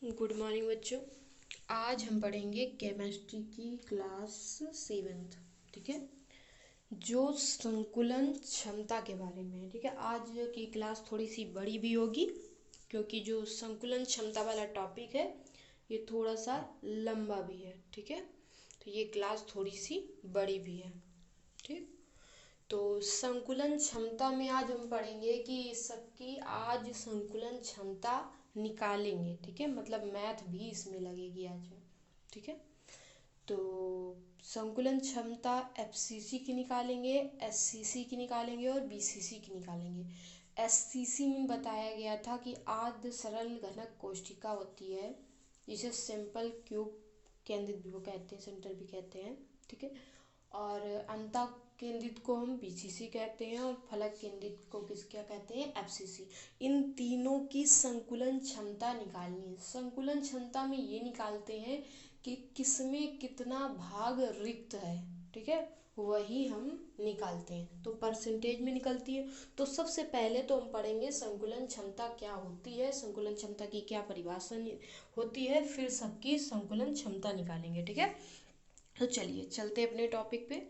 Good morning बच्चों। आज हम पढ़ेंगे केमिस्ट्री की क्लास 7th। ठीक है, जो संकुलन क्षमता के बारे में। ठीक है, आज की क्लास थोड़ी सी बड़ी भी होगी क्योंकि जो संकुलन क्षमता वाला टॉपिक है ये थोड़ा सा लंबा भी है। ठीक है, तो ये क्लास थोड़ी सी बड़ी भी है। ठीक, तो संकुलन क्षमता में आज हम पढ़ेंगे कि सबकी आज संकुलन क्षमता निकालेंगे। ठीक है, मतलब मैथ भी इसमें लगेगी आज। ठीक है, तो संकुलन क्षमता एफसीसी की निकालेंगे, एससीसी की निकालेंगे और बीसीसी की निकालेंगे। एससीसी में बताया गया था कि आद्य सरल घनक कोशिका होती है जिसे सिंपल क्यूब केंद्रित भी वो कहते हैं, सेंटर भी कहते हैं। ठीक है, और अंतः केंद्रित को हम बीसीसी कहते हैं और फलक केंद्रित को क्या कहते हैं, एफसीसी। इन तीनों की संकुलन क्षमता निकालनी है। संकुलन क्षमता में ये निकालते हैं कि किसमें कितना भाग रिक्त है। ठीक है, वही हम निकालते हैं, तो परसेंटेज में निकलती है। तो सबसे पहले तो हम पढ़ेंगे संकुलन क्षमता क्या होती है, संकुलन क्षमता की क्या परिभाषा होती है, फिर सबकी संकुलन क्षमता निकालेंगे। ठीक है, तो चलिए चलते अपने टॉपिक पे।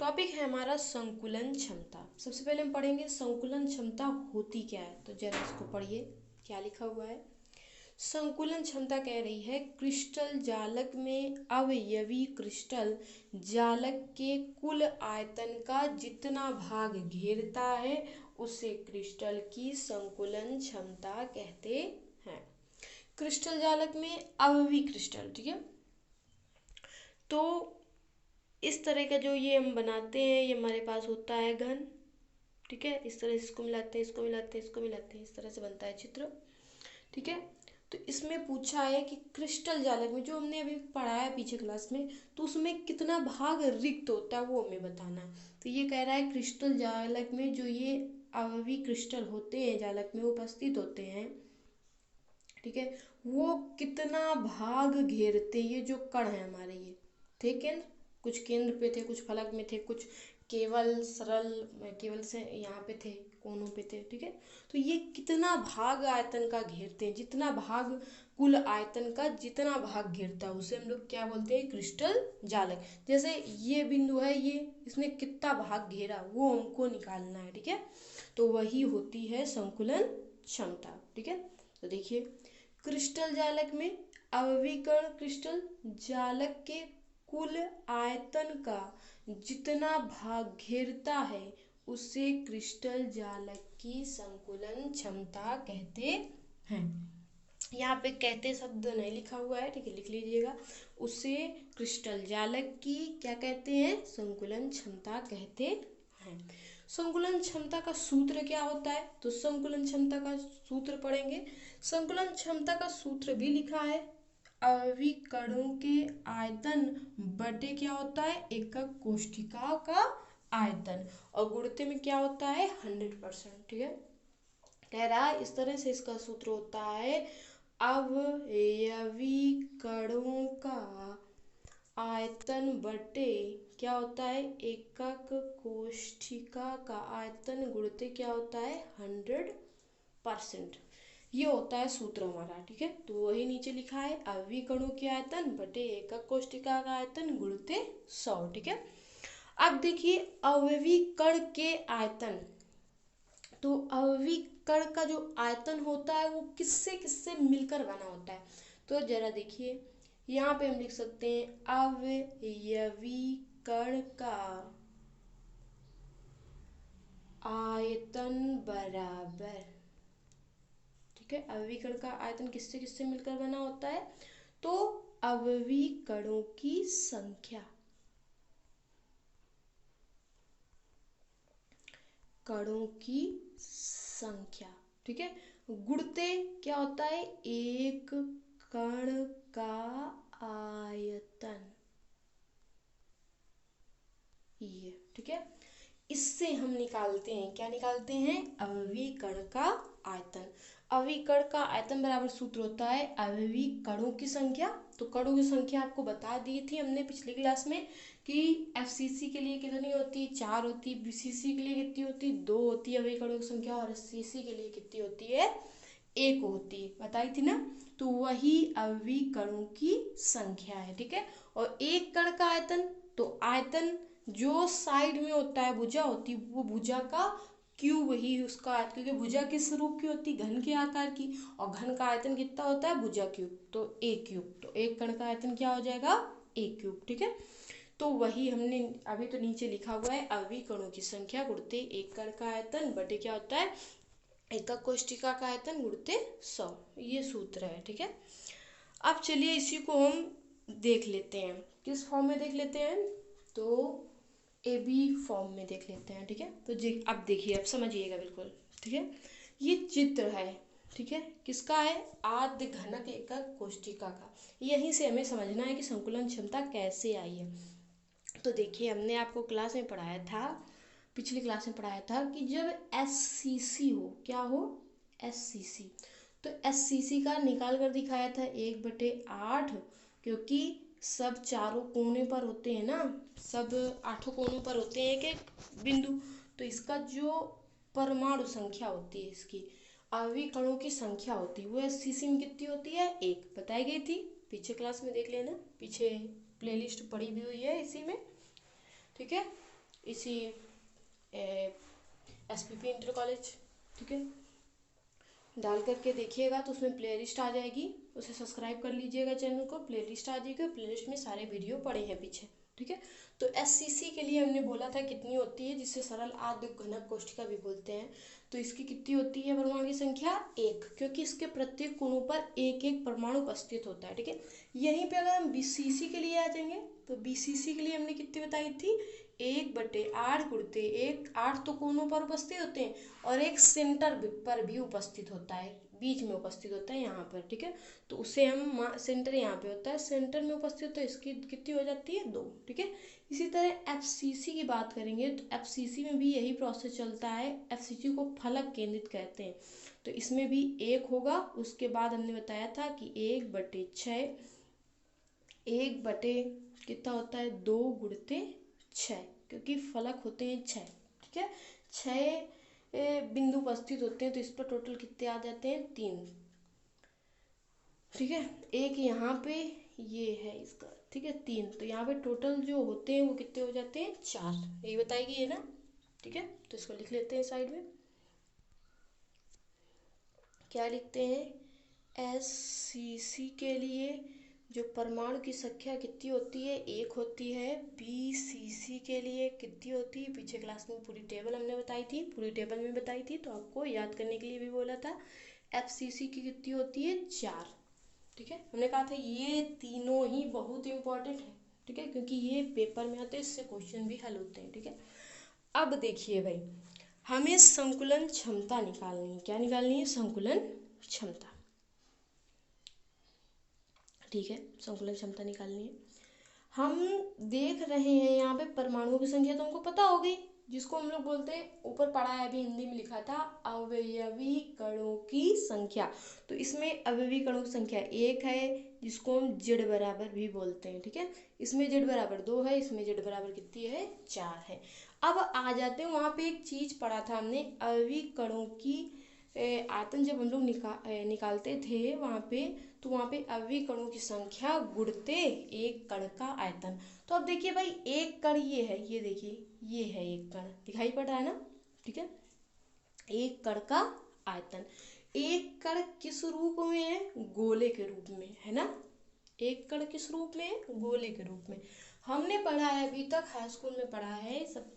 टॉपिक है हमारा संकुलन क्षमता। सबसे पहले हम पढ़ेंगे संकुलन क्षमता होती क्या है। तो जरा इसको पढ़िए, क्या लिखा हुआ है। संकुलन क्षमता कह रही है क्रिस्टल जालक में अवयवी क्रिस्टल जालक के कुल आयतन का जितना भाग घेरता है उसे क्रिस्टल की संकुलन क्षमता कहते हैं। क्रिस्टल जालक में अवयवी क्रिस्टल, ठीक है, तो इस तरह का जो ये हम बनाते हैं ये हमारे पास होता है घन। ठीक है, इस तरह से इसको मिलाते हैं, इसको मिलाते हैं, इसको मिलाते हैं, इस तरह से बनता है चित्र। ठीक है, तो इसमें पूछा है कि क्रिस्टल जालक में, जो हमने अभी पढ़ाया पीछे क्लास में, तो उसमें कितना भाग रिक्त होता है वो हमें बताना है। तो ये कह रहा है क्रिस्टल जालक में जो ये अवयवी क्रिस्टल होते हैं जालक में उपस्थित होते हैं, ठीक है, वो कितना भाग घेरते। ये जो कण है हमारे, ये थे केंद्र, कुछ केंद्र पे थे, कुछ फलक में थे, कुछ केवल सरल केवल से यहाँ पे थे, कोनों पे थे। ठीक है, तो ये कितना भाग आयतन का घेरते हैं, जितना भाग कुल आयतन का जितना भाग घेरता है उसे हम लोग क्या बोलते हैं, क्रिस्टल जालक। जैसे ये बिंदु है, ये इसने कितना भाग घेरा वो हमको निकालना है। ठीक है, तो वही होती है संकुलन क्षमता। ठीक है, तो देखिए क्रिस्टल जालक में अवयवीकरण क्रिस्टल जालक के कुल आयतन का जितना भाग घेरता है उसे क्रिस्टल जालक की संकुलन क्षमता कहते हैं। यहाँ पे कहते शब्द नहीं लिखा हुआ है, ठीक है, लिख लीजिएगा। उसे क्रिस्टल जालक की क्या कहते हैं, संकुलन क्षमता कहते हैं। संकुलन क्षमता का सूत्र क्या होता है, तो संकुलन क्षमता का सूत्र पढ़ेंगे। संकुलन क्षमता का सूत्र भी लिखा है, अवयवी कणों के आयतन बटे क्या होता है, एकक कोशिका का आयतन, और गुणित में क्या होता है, 100%। ठीक है, कह रहा है इस तरह से इसका सूत्र होता है, अवयवी कणों का आयतन बटे क्या होता है, एकक कोशिका का आयतन गुणित क्या होता है, 100%। ये होता है सूत्र हमारा। ठीक है, तो वही नीचे लिखा है, अवयवी कणों के आयतन बटे एकक कोशिका का आयतन गुणित 100। ठीक है, अब देखिए अवयवी कण के आयतन, तो अवयवी कण का जो आयतन होता है वो किससे किससे मिलकर बना होता है। तो जरा देखिए यहाँ पे हम लिख सकते हैं अवयवी कण का आयतन बराबर, ठीक है, अवयवी कण का आयतन किससे किससे मिलकर बना होता है, तो अवयवी कणों की संख्या, कणों की संख्या। ठीक है, गुणते क्या होता है, एक कण का आयतन, ये। ठीक है, इससे हम निकालते हैं, क्या निकालते हैं, अवयवी कण का आयतन। अवयवी कण का आयतन बराबर सूत्र होता है अवयवी कणों की संख्या। तो कणों की संख्या आपको बता दी थी हमने पिछली क्लास में कि एफसीसी के लिए कितनी होती है, 4 होती है, बीसीसी के लिए कितनी होती है, 2 होती है अवयवी कणों की संख्या, और एससीसी के लिए कितनी होती है, एक होती है, बताई थी ना। तो वही अवयवी कणों की संख्या है, ठीक है। और एक कण का आयतन, तो आयतन जो साइड में होता है, भुजा होती है, वो भुजा का क्यूब ही उसका आयतन, क्योंकि भुजा किस रूप की होती है, घन के आकार की, और घन का आयतन कितना होता है, भुजा क्यूब, तो ए क्यूब। तो एक कण का आयतन क्या हो जाएगा, ए क्यूब, ठीक है। तो वही हमने अभी तो नीचे लिखा हुआ है, अवयवी कणों की संख्या गुणते एक कण का आयतन बटे क्या होता है, एकक कोशिका का आयतन गुणते 100, ये सूत्र है, ठीक है। अब चलिए इसी को हम देख लेते हैं, किस फॉर्म में देख लेते हैं, तो ए बी फॉर्म में देख लेते हैं, ठीक है। तो जी अब देखिए, अब समझिएगा बिल्कुल, ठीक है। ये चित्र है, ठीक है, किसका है, आद्य घनक एकक कोशिका का। यहीं से हमें समझना है कि संकुलन क्षमता कैसे आई है। तो देखिए, हमने आपको क्लास में पढ़ाया था, पिछली क्लास में पढ़ाया था कि जब एससीसी हो, क्या हो, एससीसी, तो एससीसी का निकाल कर दिखाया था 1/8, क्योंकि सब चारों कोने पर होते हैं ना, सब 8 कोनों पर होते हैं एक एक बिंदु। तो इसका जो परमाणु संख्या होती है, इसकी अवयवी कणों की संख्या होती है, वो एससीसी में कितनी होती है, 1 बताई गई थी, पीछे क्लास में देख लेना, पीछे प्लेलिस्ट पड़ी भी हुई है इसी में, ठीक है, इसी एसपीपी इंटर कॉलेज, ठीक है, डाल करके देखिएगा तो उसमें प्लेलिस्ट आ जाएगी, उसे सब्सक्राइब कर लीजिएगा चैनल को, प्लेलिस्ट आ जाएगी, प्लेलिस्ट में सारे वीडियो पड़े हैं पीछे, ठीक है। तो एससीसी के लिए हमने बोला था कितनी होती है, जिसे सरल आद्य घनक कोशिका भी बोलते हैं। तो इसकी कितनी होती है परमाणु की संख्या, 1, क्योंकि इसके प्रत्येक कोणों पर एक एक परमाणु उपस्थित होता है, ठीक है। यहीं पे अगर हम बीसीसी के लिए आ जाएंगे, तो बीसीसी के लिए हमने कितनी बताई थी, 1/8 गुणते 1, 8 तो कोनों पर उपस्थित होते हैं, और एक सेंटर पर भी उपस्थित होता है, बीच में उपस्थित होता है यहाँ पर, ठीक है। तो उसे हम सेंटर यहाँ पे होता है, सेंटर में उपस्थित, तो इसकी कितनी हो जाती है, 2, ठीक है। इसी तरह एफसीसी की बात करेंगे, तो एफसीसी में भी यही प्रोसेस चलता है, एफसीसी को फलक केंद्रित कहते हैं। तो इसमें भी 1 होगा, उसके बाद हमने बताया था कि 1/6, 1 कितना होता है, 2 गुणते 6, क्योंकि फलक होते हैं 6, ठीक है, 6 बिंदु उपस्थित होते हैं, तो इस पर टोटल कितने आ जाते हैं, 3, ठीक है। एक यहाँ पे ये है इसका, ठीक है, 3, तो यहाँ पे टोटल जो होते हैं वो कितने हो जाते हैं, 4, यही बताएगी ये ना, ठीक है। तो इसको लिख लेते हैं साइड में, क्या लिखते हैं, एससीसी के लिए जो परमाणु की संख्या कितनी होती है, 1 होती है। बीसीसी के लिए कितनी होती है, पीछे क्लास में पूरी टेबल हमने बताई थी, पूरी टेबल में बताई थी, तो आपको याद करने के लिए भी बोला था। एफसीसी की कितनी होती है, 4, ठीक है। हमने कहा था ये तीनों ही बहुत इंपॉर्टेंट है, ठीक है, क्योंकि ये पेपर में आते हैं, इससे क्वेश्चन भी हल होते हैं, ठीक है। अब देखिए भाई, हमें संकुलन क्षमता निकालनी है, क्या निकालनी है, संकुलन क्षमता, ठीक है, संकुलन क्षमता निकालनी है। हम देख रहे हैं यहाँ पे परमाणुओं की संख्या तो हमको पता होगी, जिसको हम लोग बोलते हैं, ऊपर पढ़ा है, अभी हिंदी में लिखा था, अवयवी कणों की संख्या। तो इसमें अवयवी कणों की संख्या 1 है, जिसको हम जेड बराबर भी बोलते हैं, ठीक है। इसमें जेड बराबर 2 है, इसमें जेड बराबर कितनी है, 4 है। अब आ जाते हैं, वहाँ पे एक चीज पढ़ा था हमने, अवयवी कणों की आयतन जब हम लोग निकालते थे वहाँ पे, तो वहाँ पे अवयवी कणों की संख्या गुणते एक कण का आयतन। तो अब देखिए भाई, एक कण ये है, ये देखिए, ये है एक कण, दिखाई पड़ रहा है ना, ठीक है, एक कण का आयतन। एक कण किस रूप में है, गोले के रूप में, है ना, एक कण किस रूप में है, गोले के रूप में। हमने पढ़ा है अभी तक, हाई स्कूल में पढ़ा है सब,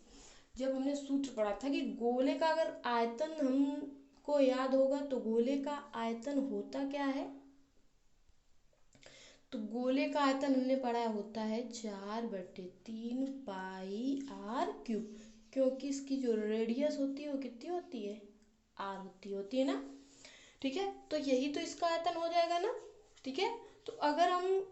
जब हमने सूत्र पढ़ा था कि गोले का अगर आयतन हमको याद होगा, तो गोले का आयतन होता क्या है, तो गोले का आयतन हमने पढ़ा होता है 4/3 पाई आर क्यूब, क्योंकि इसकी जो रेडियस होती है वो कितनी होती है, आर होती है ना, ठीक है। तो यही तो इसका आयतन हो जाएगा ना, ठीक है। तो अगर हम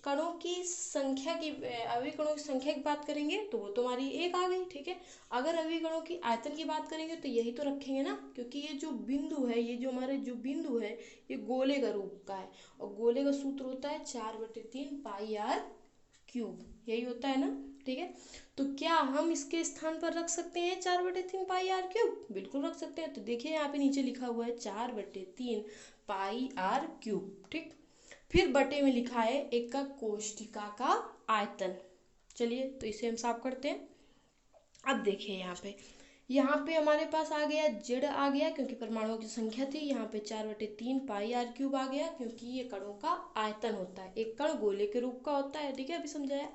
कणों की संख्या की, अवयवी कणों की संख्या की बात करेंगे, तो वो तो हमारी 1 आ गई, ठीक है। अगर अवयवी कणों की आयतन की बात करेंगे, तो यही तो रखेंगे ना, क्योंकि ये जो बिंदु है, ये जो हमारे जो बिंदु है, ये गोले का रूप का है, और गोले का सूत्र होता है 4/3 पाई आर क्यूब, यही होता है ना, ठीक है। तो क्या हम इसके स्थान पर रख सकते हैं 4/3 पाई आर क्यूब, बिल्कुल रख सकते हैं। तो देखिए यहाँ पे नीचे लिखा हुआ है 4/3 पाई आर क्यूब। ठीक, फिर बटे में लिखा है एकक कोष्ठिका का आयतन। चलिए तो इसे हम साफ करते हैं। अब देखिए यहाँ पे हमारे पास आ गया जेड आ गया, क्योंकि परमाणुओं की संख्या थी। यहाँ पे 4/3 पाई आर क्यूब आ गया, क्योंकि ये कणों का आयतन होता है। एक कण गोले के रूप का होता है। ठीक है, अभी समझाया।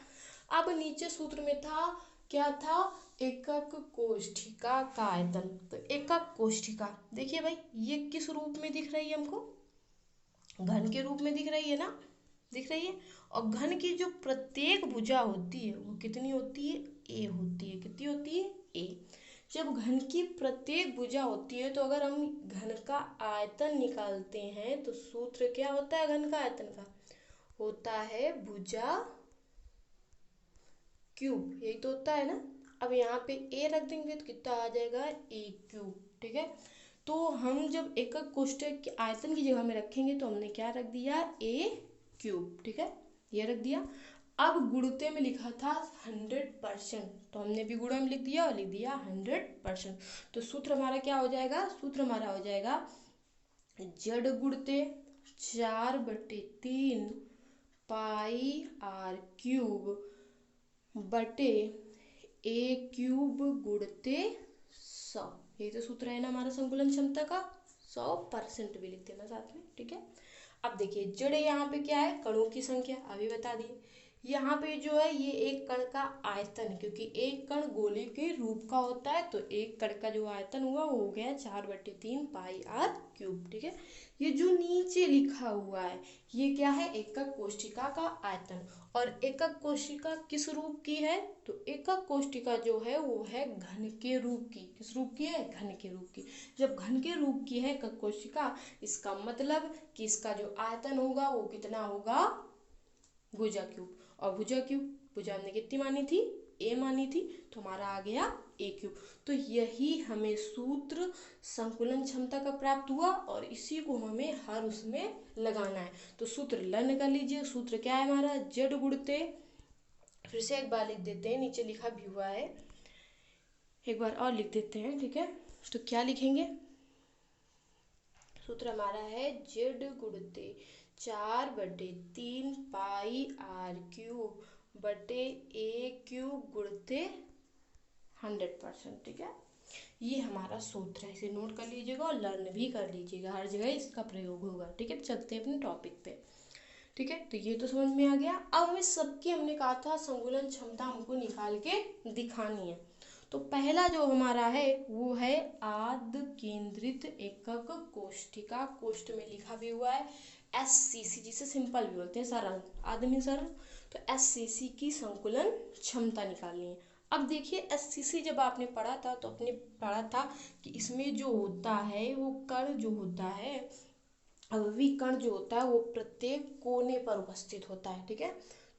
अब नीचे सूत्र में था, क्या था, एकक कोष्ठिका का आयतन। तो एकक कोष्ठिका देखिए भाई, ये किस रूप में दिख रही है हमको, घन के रूप में दिख रही है ना, दिख रही है। और घन की जो प्रत्येक भुजा होती है वो कितनी होती है, ए होती है। कितनी होती है, ए। जब घन की प्रत्येक भुजा होती है तो अगर हम घन का आयतन निकालते हैं तो सूत्र क्या होता है घन का आयतन का, होता है भुजा क्यूब। यही तो होता है ना। अब यहाँ पे ए रख देंगे तो कितना आ जाएगा, ए क्यूब। ठीक है, तो हम जब एकक कोष्ठक के आयतन की जगह में रखेंगे तो हमने क्या रख दिया, ए क्यूब। ठीक है, ये रख दिया। अब गुणते में लिखा था 100%, तो हमने भी गुणा में लिख दिया और लिख दिया 100%। तो सूत्र हमारा क्या हो जाएगा, सूत्र हमारा हो जाएगा जड़ गुणते 4/3 पाई आर क्यूब बटे ए क्यूब गुणते 100। यही तो सूत्र है ना हमारा संकुलन क्षमता का। 100% भी लिख देना साथ में। ठीक है, अब देखिए जड़ यहाँ पे क्या है, कणों की संख्या अभी बता दिए। यहाँ पे जो है ये एक कण का आयतन, क्योंकि एक कण गोले के रूप का होता है, तो एक कण का जो आयतन हुआ वो हो गया 4/3 पाई आर क्यूब। ठीक है, ये जो नीचे लिखा हुआ है ये क्या है, एकक कोष्ठिका का आयतन। और एकक कोष्ठिका किस रूप की है, तो एकक कोष्ठिका जो है वो है घन के रूप की। किस रूप की है, घन के रूप की। जब घन के रूप की है एकक कोष्ठिका, इसका मतलब कि इसका जो आयतन होगा वो कितना होगा, भुजा क्यूब। और भुजा क्यूब, भुजा हमने कितनी मानी थी, ए मानी थी, तो हमारा आ गया ए क्यूब। तो यही हमें सूत्र संकुलन क्षमता का प्राप्त हुआ और इसी को हमें हर उसमें लगाना है। तो सूत्र लर्न कर लीजिए। सूत्र क्या है हमारा, जेड गुणते, फिर से एक बार लिख देते हैं, नीचे लिखा भी हुआ है, एक बार और लिख देते हैं। ठीक है, तो क्या लिखेंगे, सूत्र हमारा है जेड गुणते 4/3 पाई आर क्यूब बटे ए क्यूब गुणते 100%। ठीक है, ये हमारा सूत्र है, इसे नोट कर लीजिएगा और लर्न भी कर लीजिएगा, हर जगह इसका प्रयोग होगा। ठीक है, चलते हैं अपने टॉपिक पे। ठीक है, तो ये तो समझ में आ गया। अब हमें सबकी, हमने कहा था संकुलन क्षमता हमको निकाल के दिखानी है। तो पहला जो हमारा है वो है आद केंद्रित एकक कोष्ठिका। कोष्ठ में लिखा भी हुआ है SCC, जिसे सिंपल भी बोलते हैं, सरल, आदमी सरल। तो SCC की संकुलन क्षमता निकालनी है। अब देखिए SCC जब आपने पढ़ा था तो आपने पढ़ा था कि इसमें जो होता है वो कण जो होता है, अवयवी कण जो होता है वो प्रत्येक कोने पर उपस्थित होता है। ठीक है,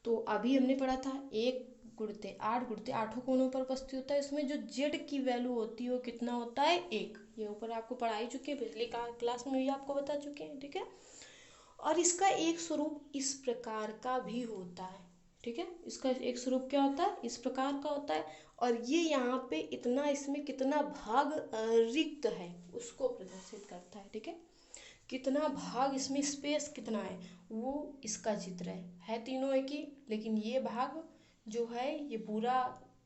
तो अभी हमने पढ़ा था 1/8 गुणते 8 कोनों पर उपस्थित होता है। इसमें जो जेड की वैल्यू होती है वो कितना होता है, 1। ये ऊपर आपको पढ़ा ही चुके हैं, पिछली क्लास में भी आपको बता चुके हैं। ठीक है, और इसका एक स्वरूप इस प्रकार का भी होता है। ठीक है, इसका एक स्वरूप क्या होता है, इस प्रकार का होता है। और ये यहाँ पे इतना, इसमें कितना भाग रिक्त है उसको प्रदर्शित करता है। ठीक है, कितना भाग इसमें स्पेस कितना है वो इसका चित्र है तीनों एक ही, लेकिन ये भाग जो है ये पूरा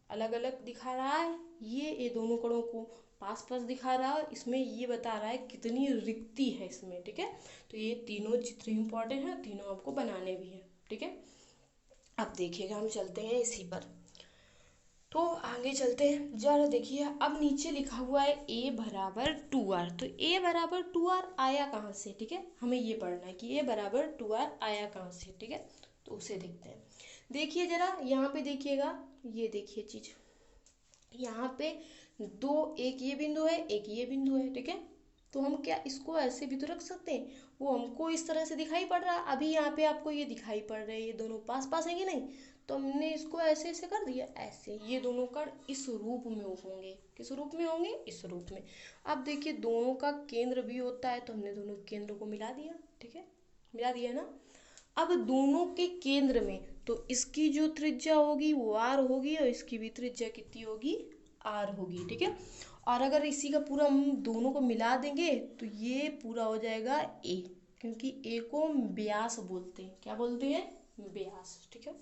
अलग अलग दिखा रहा है। ये दोनों कणों को पास पास दिखा रहा है, इसमें ये बता रहा है कितनी रिक्ति है इसमें। ठीक है, तो ये तीनों चित्र इंपॉर्टेंट है, तीनों आपको बनाने भी हैं। ठीक है, अब देखिएगा हम चलते हैं इसी पर, तो आगे चलते हैं। जरा देखिए अब नीचे लिखा हुआ है A = 2r। तो A = 2r आया कहाँ से, ठीक है, हमें ये पढ़ना है कि A = 2r आया कहाँ से। ठीक है, तो उसे देखते हैं। देखिए जरा यहाँ पे देखिएगा, ये देखिए चीज, यहाँ पे दो, एक ये बिंदु है, एक ये बिंदु है। ठीक है, तो हम क्या इसको ऐसे भी तो रख सकते हैं, वो हमको इस तरह से दिखाई पड़ रहा है। अभी यहाँ पे आपको ये दिखाई पड़ रहे हैं, ये दोनों पास पास है कि नहीं, तो हमने इसको ऐसे ऐसे कर दिया, ऐसे ये दोनों कण इस रूप में होंगे। किस रूप में होंगे, इस रूप में। अब देखिए दोनों का केंद्र भी होता है, तो हमने दोनों केंद्र को मिला दिया। ठीक है, मिला दिया ना। अब दोनों के केंद्र में तो इसकी जो त्रिज्या होगी वो r होगी और इसकी भी त्रिज्या कितनी होगी, r होगी। ठीक है, और अगर इसी का पूरा हम दोनों को मिला देंगे तो ये पूरा हो जाएगा ए, क्योंकि ए को व्यास बोलते हैं। क्या बोलते हैं? व्यास। ठीक है,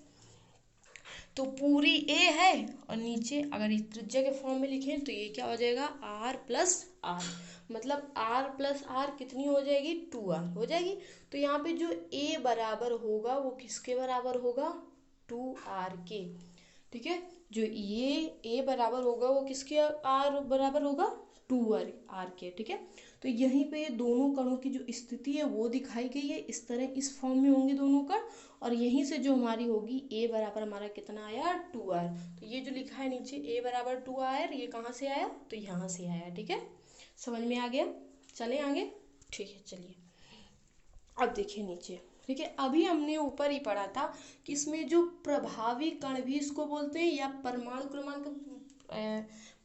तो पूरी ए है और नीचे अगर इस त्रिज्या के फॉर्म में लिखें तो ये क्या हो जाएगा? R plus R. मतलब आर प्लस आर कितनी हो जाएगी? 2r हो जाएगी। तो यहाँ पे जो ए बराबर होगा वो किसके बराबर होगा? 2r के। ठीक है, जो ये ए बराबर होगा वो किसके आर बराबर होगा? 2r के। ठीक है, तो यहीं पे ये दोनों कणों की जो स्थिति है वो दिखाई गई है, इस तरह इस फॉर्म में होंगे दोनों कण। और यहीं से जो हमारी होगी ए बराबर हमारा कितना आया? 2r। तो ये जो लिखा है नीचे ए बराबर 2r, ये कहाँ से आया? तो यहाँ से आया। ठीक है, समझ में आ गया? चले आगे। ठीक है, चलिए अब देखिए नीचे। ठीक है, अभी हमने ऊपर ही पढ़ा था कि इसमें जो प्रभावी कण भी इसको बोलते हैं या परमाणु क्रमांक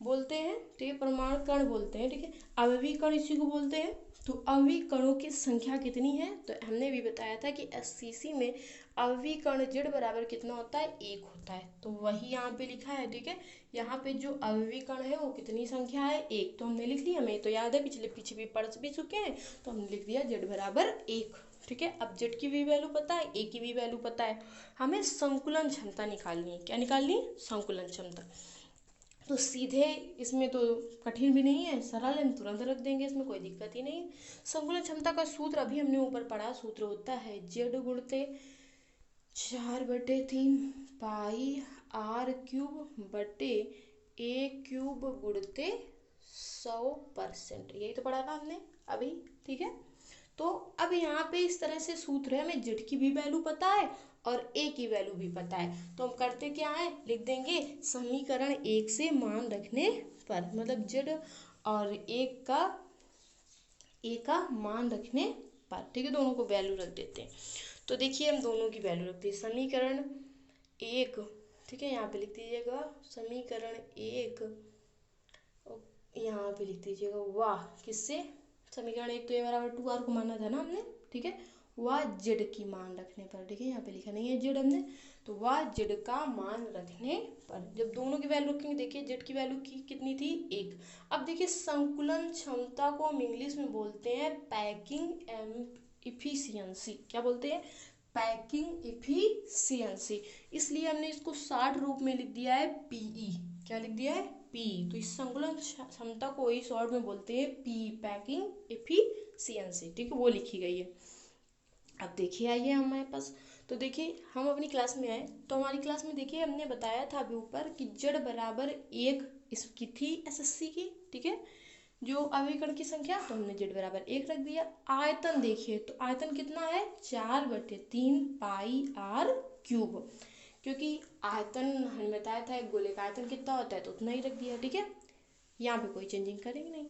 बोलते हैं। ठीक है, परमाणु कण बोलते हैं। ठीक है, आवयवी कण इसी को बोलते हैं। तो आवयवी कणों की संख्या कितनी है? तो हमने भी बताया था कि एससीसी में आवयवी कण जेड बराबर कितना होता है? 1 होता है। तो वही यहाँ पे लिखा है। ठीक है, यहाँ पे जो आवयवी कण है वो कितनी संख्या है? 1। तो हमने लिख लिया, हमें तो याद है, पीछे भी पढ़ भी चुके हैं, तो हमने लिख दिया जेड बराबर 1। ठीक है, अब जेड की भी वैल्यू पता है, ए की भी वैल्यू पता है, हमें संकुलन क्षमता निकालनी है। क्या निकालनी है? संकुलन क्षमता। तो सीधे इसमें तो कठिन भी नहीं है, सरल है, तुरंत रख देंगे, इसमें कोई दिक्कत ही नहीं है। संकुलन क्षमता का सूत्र अभी हमने ऊपर पढ़ा, सूत्र होता है जेड गुणते 4/3 पाई आर क्यूब बटे ए क्यूब गुणते 100%। यही तो पढ़ा था हमने अभी। ठीक है, तो अब यहाँ पे इस तरह से सूत्र है, हमें जेड की भी वैल्यू पता है और ए की वैल्यू भी पता है। तो हम करते क्या है, लिख देंगे समीकरण 1 से मान रखने पर, मतलब जेड और ए का मान रखने पर। ठीक है, दोनों को वैल्यू रख देते हैं। तो देखिए हम दोनों की वैल्यू रखते हैं। समीकरण 1, ठीक है, यहाँ पे लिख दीजिएगा समीकरण 1, यहाँ पे लिख दीजिएगा वाह किससे? समीकरण 1 तो ए बराबर 2r को माना था ना हमने। ठीक है, वह जेड की मान रखने पर। ठीक है, यहाँ पे लिखा नहीं है जेड हमने, तो वह जेड का मान रखने पर जब दोनों की वैल्यू रखेंगे, देखिए जेड की वैल्यू की कितनी थी? 1। अब देखिए संकुलन क्षमता को हम इंग्लिश में बोलते हैं पैकिंग इफिशियंसी। क्या बोलते हैं? Packing efficiency. इसलिए हमने इसको शॉर्ट रूप में लिख दिया है पीई। क्या लिख दिया है? पी। तो इस संकुलन क्षमता को ही शॉर्ट में बोलते हैं पी, पैकिंग एफिशिएंसी। ठीक है, वो लिखी गई है। अब देखिए आइए हमारे पास, तो देखिए हम अपनी क्लास में आए, तो हमारी क्लास में देखिए हमने बताया था अभी ऊपर कि जेड बराबर 1 इसकी थी एसएससी की। ठीक है, जो अवयवी की संख्या, तो हमने जेड बराबर 1 रख दिया। आयतन देखिए, तो आयतन कितना है? 4/3 पाई आर क्यूब, क्योंकि आयतन हमने बताया था एक गोले का आयतन कितना होता है, तो उतना ही रख दिया। ठीक है, यहाँ पे कोई चेंजिंग करेंगे नहीं।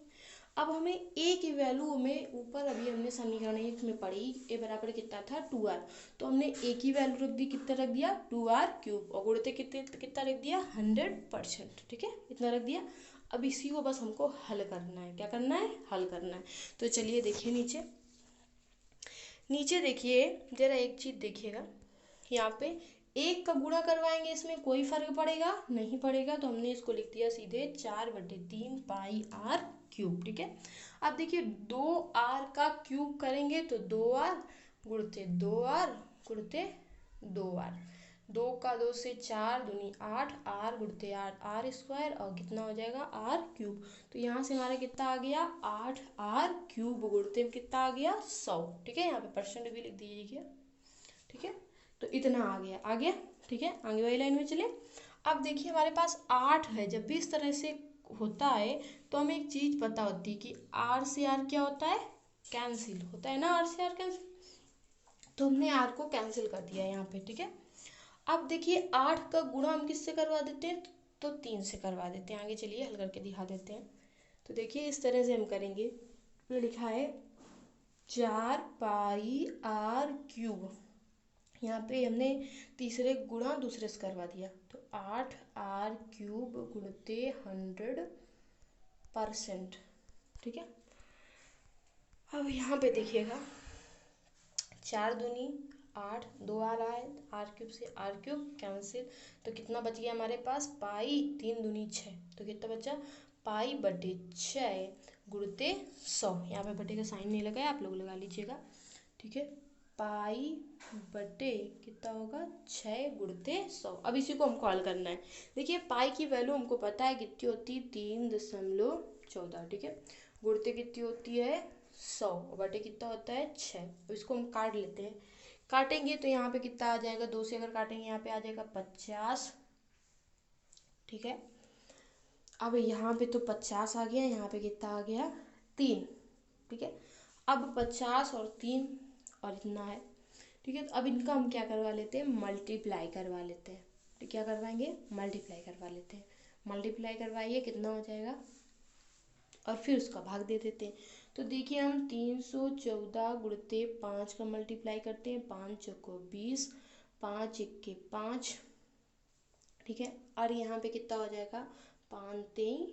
अब हमें ए की वैल्यू में ऊपर अभी हमने समीकरण 1 में पढ़ी, ए बराबर कितना था? 2r। तो हमने ए की वैल्यू रख दी, कितना रख दिया? 2r क्यूब, और गुणते कितना रख दिया? 100%। ठीक है, इतना रख दिया। अब इसी को बस हमको हल करना है। क्या करना है? हल करना है। तो चलिए देखिए नीचे, नीचे देखिए जरा एक चीज देखिएगा, यहाँ पे 1 का गुणा करवाएंगे, इसमें कोई फर्क पड़ेगा नहीं पड़ेगा, तो हमने इसको लिख दिया सीधे 4/3 पाई आर क्यूब। ठीक है, अब देखिए 2r का क्यूब करेंगे तो 2r गुणते 2r गुणते 2r, 2 का 2 से 4 दूनी 8, r गुणते 8 आर स्क्वायर, और कितना हो जाएगा? R cube. तो यहाँ से हमारा कितना आ गया? 8r क्यूब गुणते कितना आ गया? 100। ठीक है, यहाँ पे परसेंट भी लिख दीजिए। ठीक है, तो इतना आ गया। ठीक है, आगे वाली लाइन में चले। अब देखिए हमारे पास 8 है, जब भी इस तरह से होता है तो हमें एक चीज पता होती है कि आर से आर क्या होता है? कैंसिल होता है ना, आर से आर कैंसिल। तो हमने आर को कैंसिल कर दिया यहाँ पे। ठीक है, अब देखिए 8 का गुणा हम किससे करवा देते हैं? तो 3 से करवा देते हैं। आगे चलिए हल करके दिखा देते हैं। तो देखिए इस तरह से हम करेंगे, तो लिखा है 4 पाई आर क्यूब, यहाँ पे हमने तीसरे गुणा दूसरे से करवा दिया, तो 8r क्यूब गुणते 100%। ठीक है, अब यहाँ पे देखिएगा 4 दूनी 8, 2r आए, आर क्यूब से आर क्यूब कैंसिल, तो कितना बच गया हमारे पास? पाई 3 दूनी 6, तो कितना बचा? पाई बटे 6 गुणते 100। यहाँ पे बटे का साइन नहीं लगा है, आप लोग लगा लीजिएगा, ठीक है। पाई बटे कितना होगा 6 गुणते 100। अब इसी को हमको हल करना है। देखिए पाई की वैल्यू हमको पता है कितनी होती है 3.14, ठीक है। गुणते कितनी होती है 100 और बटे कितना होता है 6। अब इसको हम काट लेते हैं। काटेंगे तो यहाँ पे कितना आ जाएगा, 2 से अगर काटेंगे यहाँ पे आ जाएगा 50, ठीक है। अब यहाँ पे तो 50 आ गया, यहाँ पे कितना आ गया 3, ठीक है। अब 50 और 3 और इतना है, ठीक है। तो अब इनका हम क्या करवा लेते हैं, मल्टीप्लाई करवा लेते हैं। तो क्या करवाएंगे, मल्टीप्लाई करवा लेते हैं। मल्टीप्लाई करवाइए कितना हो जाएगा और फिर उसका भाग दे देते हैं। तो देखिए हम 314 गुणते 5 का मल्टीप्लाई करते हैं, 5 चौको 20, 5 इक्के 5, ठीक है। और यहाँ पे कितना हो जाएगा 5 3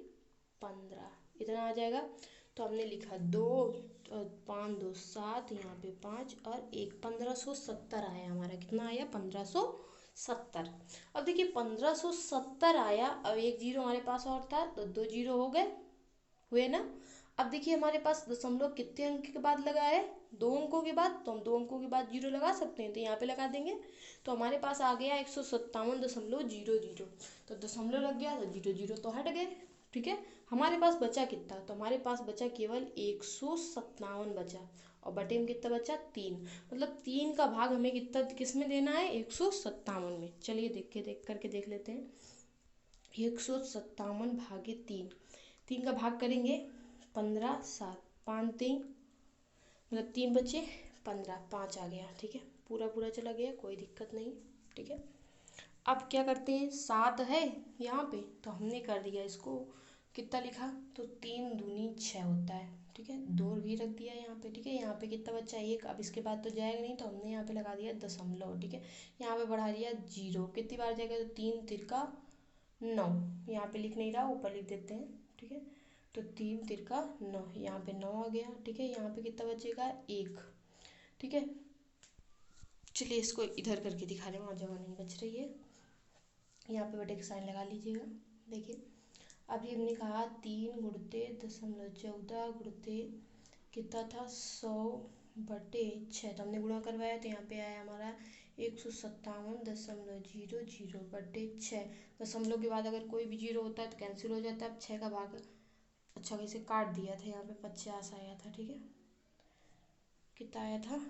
15, इतना आ जाएगा। तो हमने लिखा 2 5 2 7, यहाँ पे 5 और 1, 1570 आया हमारा। कितना आया 1570। अब देखिए 1570 आया, अब एक जीरो हमारे पास और था तो 2 जीरो हो गए, हुए ना। अब देखिए हमारे पास दशमलव कितने अंक के बाद लगा है, 2 अंकों के बाद, तो हम 2 अंकों के बाद जीरो लगा सकते हैं, तो यहाँ पे लगा देंगे। तो हमारे पास आ गया 157.00। तो दशमलव लग गया तो जीरो जीरो तो हट गए, ठीक है। हमारे पास बचा कितना, तो हमारे पास बचा केवल 157 बचा, और बटे में कितना बचा 3। मतलब 3 का भाग हमें कितना किस में देना है, 157 में। चलिए देख करके देख लेते हैं। 157 भागे 3, 3 का भाग करेंगे 15 7 5 3, मतलब 3 बचे 15, 5 आ गया, ठीक है। पूरा पूरा चला गया, कोई दिक्कत नहीं, ठीक है। अब क्या करते हैं, 7 है यहाँ पे तो हमने कर दिया इसको, कितना लिखा, तो 3 दूनी 6 होता है, ठीक है। 2 भी रख दिया यहाँ पे, ठीक है। यहाँ पे कितना बचा 1, अब इसके बाद तो जाएगा नहीं, तो हमने यहाँ पे लगा दिया दशमलव, ठीक है। यहाँ पे बढ़ा दिया 0, कितनी बार जाएगा, तो 3 तिरका 9, यहाँ पे लिख नहीं रहा, ऊपर लिख देते हैं, ठीक है। तो 3 तिरका 9, यहाँ पे 9 आ गया, ठीक है। यहाँ पे कितना बचेगा 1, ठीक है। चलिए इसको इधर करके दिखा रहे हैं, वहाँ जगह नहीं बच रही है। यहाँ पे बटे का साइन लगा लीजिएगा। देखिए अभी हमने कहा 3 गुणते 0.14 गुणते कितना था 100 बटे 6, तो हमने गुणा करवाया तो यहाँ पे आया हमारा 157.00 बटे 6। दशमलव के बाद अगर कोई भी जीरो होता है तो कैंसिल हो जाता है। अब 6 का भाग अच्छा कैसे काट दिया था, यहाँ पे 50 आया था, ठीक है। कितना आया था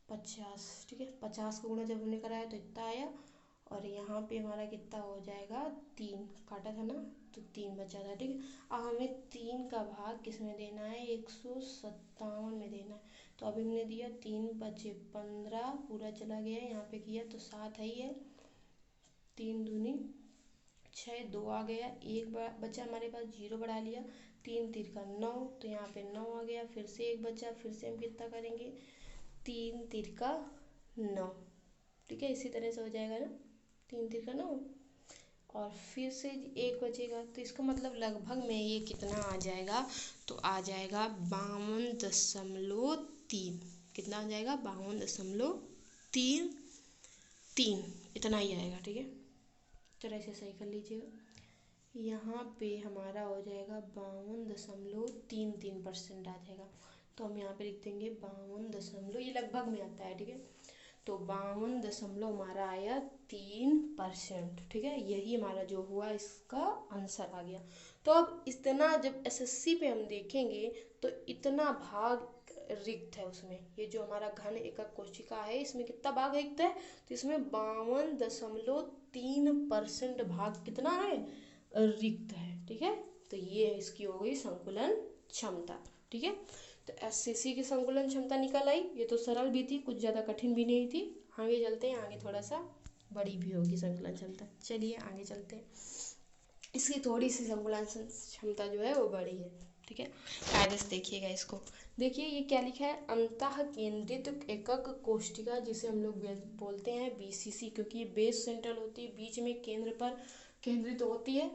50, ठीक है। 50 का गुणा जब हमने कराया तो इतना आया, और यहाँ पे हमारा कितना हो जाएगा 3, काटा था ना तो 3 बचा था, ठीक है। अब हमें 3 का भाग किस में देना है, 157 में देना है। तो अभी हमने दिया 3 बचे 15, पूरा चला गया, यहाँ पे किया तो 7 है ही है, 3 दूनी 6, 2 आ गया, 1 बचा हमारे पास, 0 बढ़ा लिया, 3 तिरका 9, तो यहाँ पे 9 आ गया, फिर से 1 बचा, फिर से हम कितना करेंगे 3 तिरका 9, ठीक है। इसी तरह से हो जाएगा ना, 3 तिरका 9, और फिर से 1 बचेगा, तो इसका मतलब लगभग में ये कितना आ जाएगा, तो आ जाएगा 52.3। कितना आ जाएगा 52.33, इतना ही आएगा, ठीक है। चलो ऐसे सही कर लीजिएगा। यहाँ पे हमारा हो जाएगा 52.33% आ जाएगा, तो हम यहाँ पे लिख देंगे 52 ये लगभग में आता है, ठीक है। तो 52 हमारा आया 3%, ठीक है। यही हमारा जो हुआ इसका आंसर आ गया। तो अब इतना जब एसएससी पे हम देखेंगे तो इतना भाग रिक्त है उसमें, ये जो हमारा घन एकक कोशिका है इसमें कितना भाग रिक्त है, तो इसमें 52.3% भाग कितना है रिक्त है, ठीक है। तो ये इसकी हो गई संकुलन क्षमता, ठीक है। तो एससीसी की संकुलन क्षमता निकल आई, ये तो सरल भी थी, कुछ ज़्यादा कठिन भी नहीं थी। आगे चलते हैं, आगे थोड़ा सा बड़ी भी होगी संकुलन क्षमता। चलिए आगे चलते हैं, इसकी थोड़ी सी संकुलन क्षमता जो है वो बड़ी है, ठीक है। कायदे से देखिएगा इसको। देखिए ये क्या लिखा है, अंतः केंद्रित एकक कोशिका, जिसे हम लोग बोलते हैं बीसीसी, क्योंकि ये बेस सेंट्रल होती है, बीच में केंद्र पर केंद्रित होती है,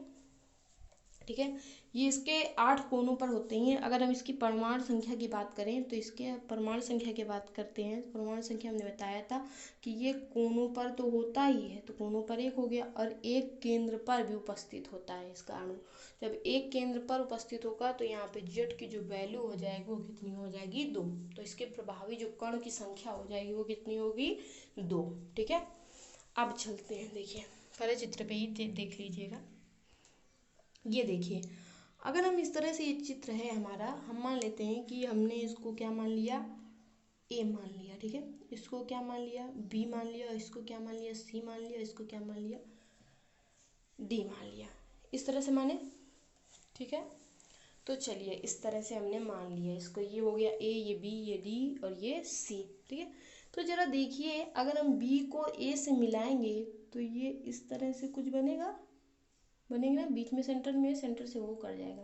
ठीक है। ये इसके 8 कोनों पर होते हैं। अगर हम इसकी परमाणु संख्या की बात करें तो इसके परमाणु संख्या की बात करते हैं। परमाणु संख्या हमने बताया था कि ये कोनों पर तो होता ही है, तो कोनों पर एक हो गया, और एक केंद्र पर भी उपस्थित होता है इसका अणु। जब एक केंद्र पर उपस्थित होगा तो यहाँ पे जेड की जो वैल्यू हो जाएगी वो कितनी हो जाएगी, 2। तो इसके प्रभावी जो कण की संख्या हो जाएगी वो कितनी होगी, 2। ठीक है। अब चलते हैं, देखिए पहले चित्र पे ही देख लीजिएगा। ये देखिए, अगर हम इस तरह से, ये चित्र है हमारा, हम मान लेते हैं कि हमने इसको क्या मान लिया, ए मान लिया। ठीक है। इसको क्या मान लिया, बी मान लिया, और इसको क्या मान लिया, सी मान लिया, इसको क्या मान लिया, डी मान लिया। इस तरह से माने। ठीक है। तो चलिए इस तरह से हमने मान लिया इसको। ये हो गया ए, ये बी, ये डी और ये सी। ठीक है। तो जरा देखिए, अगर हम बी को ए से मिलाएंगे तो ये इस तरह से कुछ बनेगा ना, बीच में सेंटर में, सेंटर से वो कर जाएगा,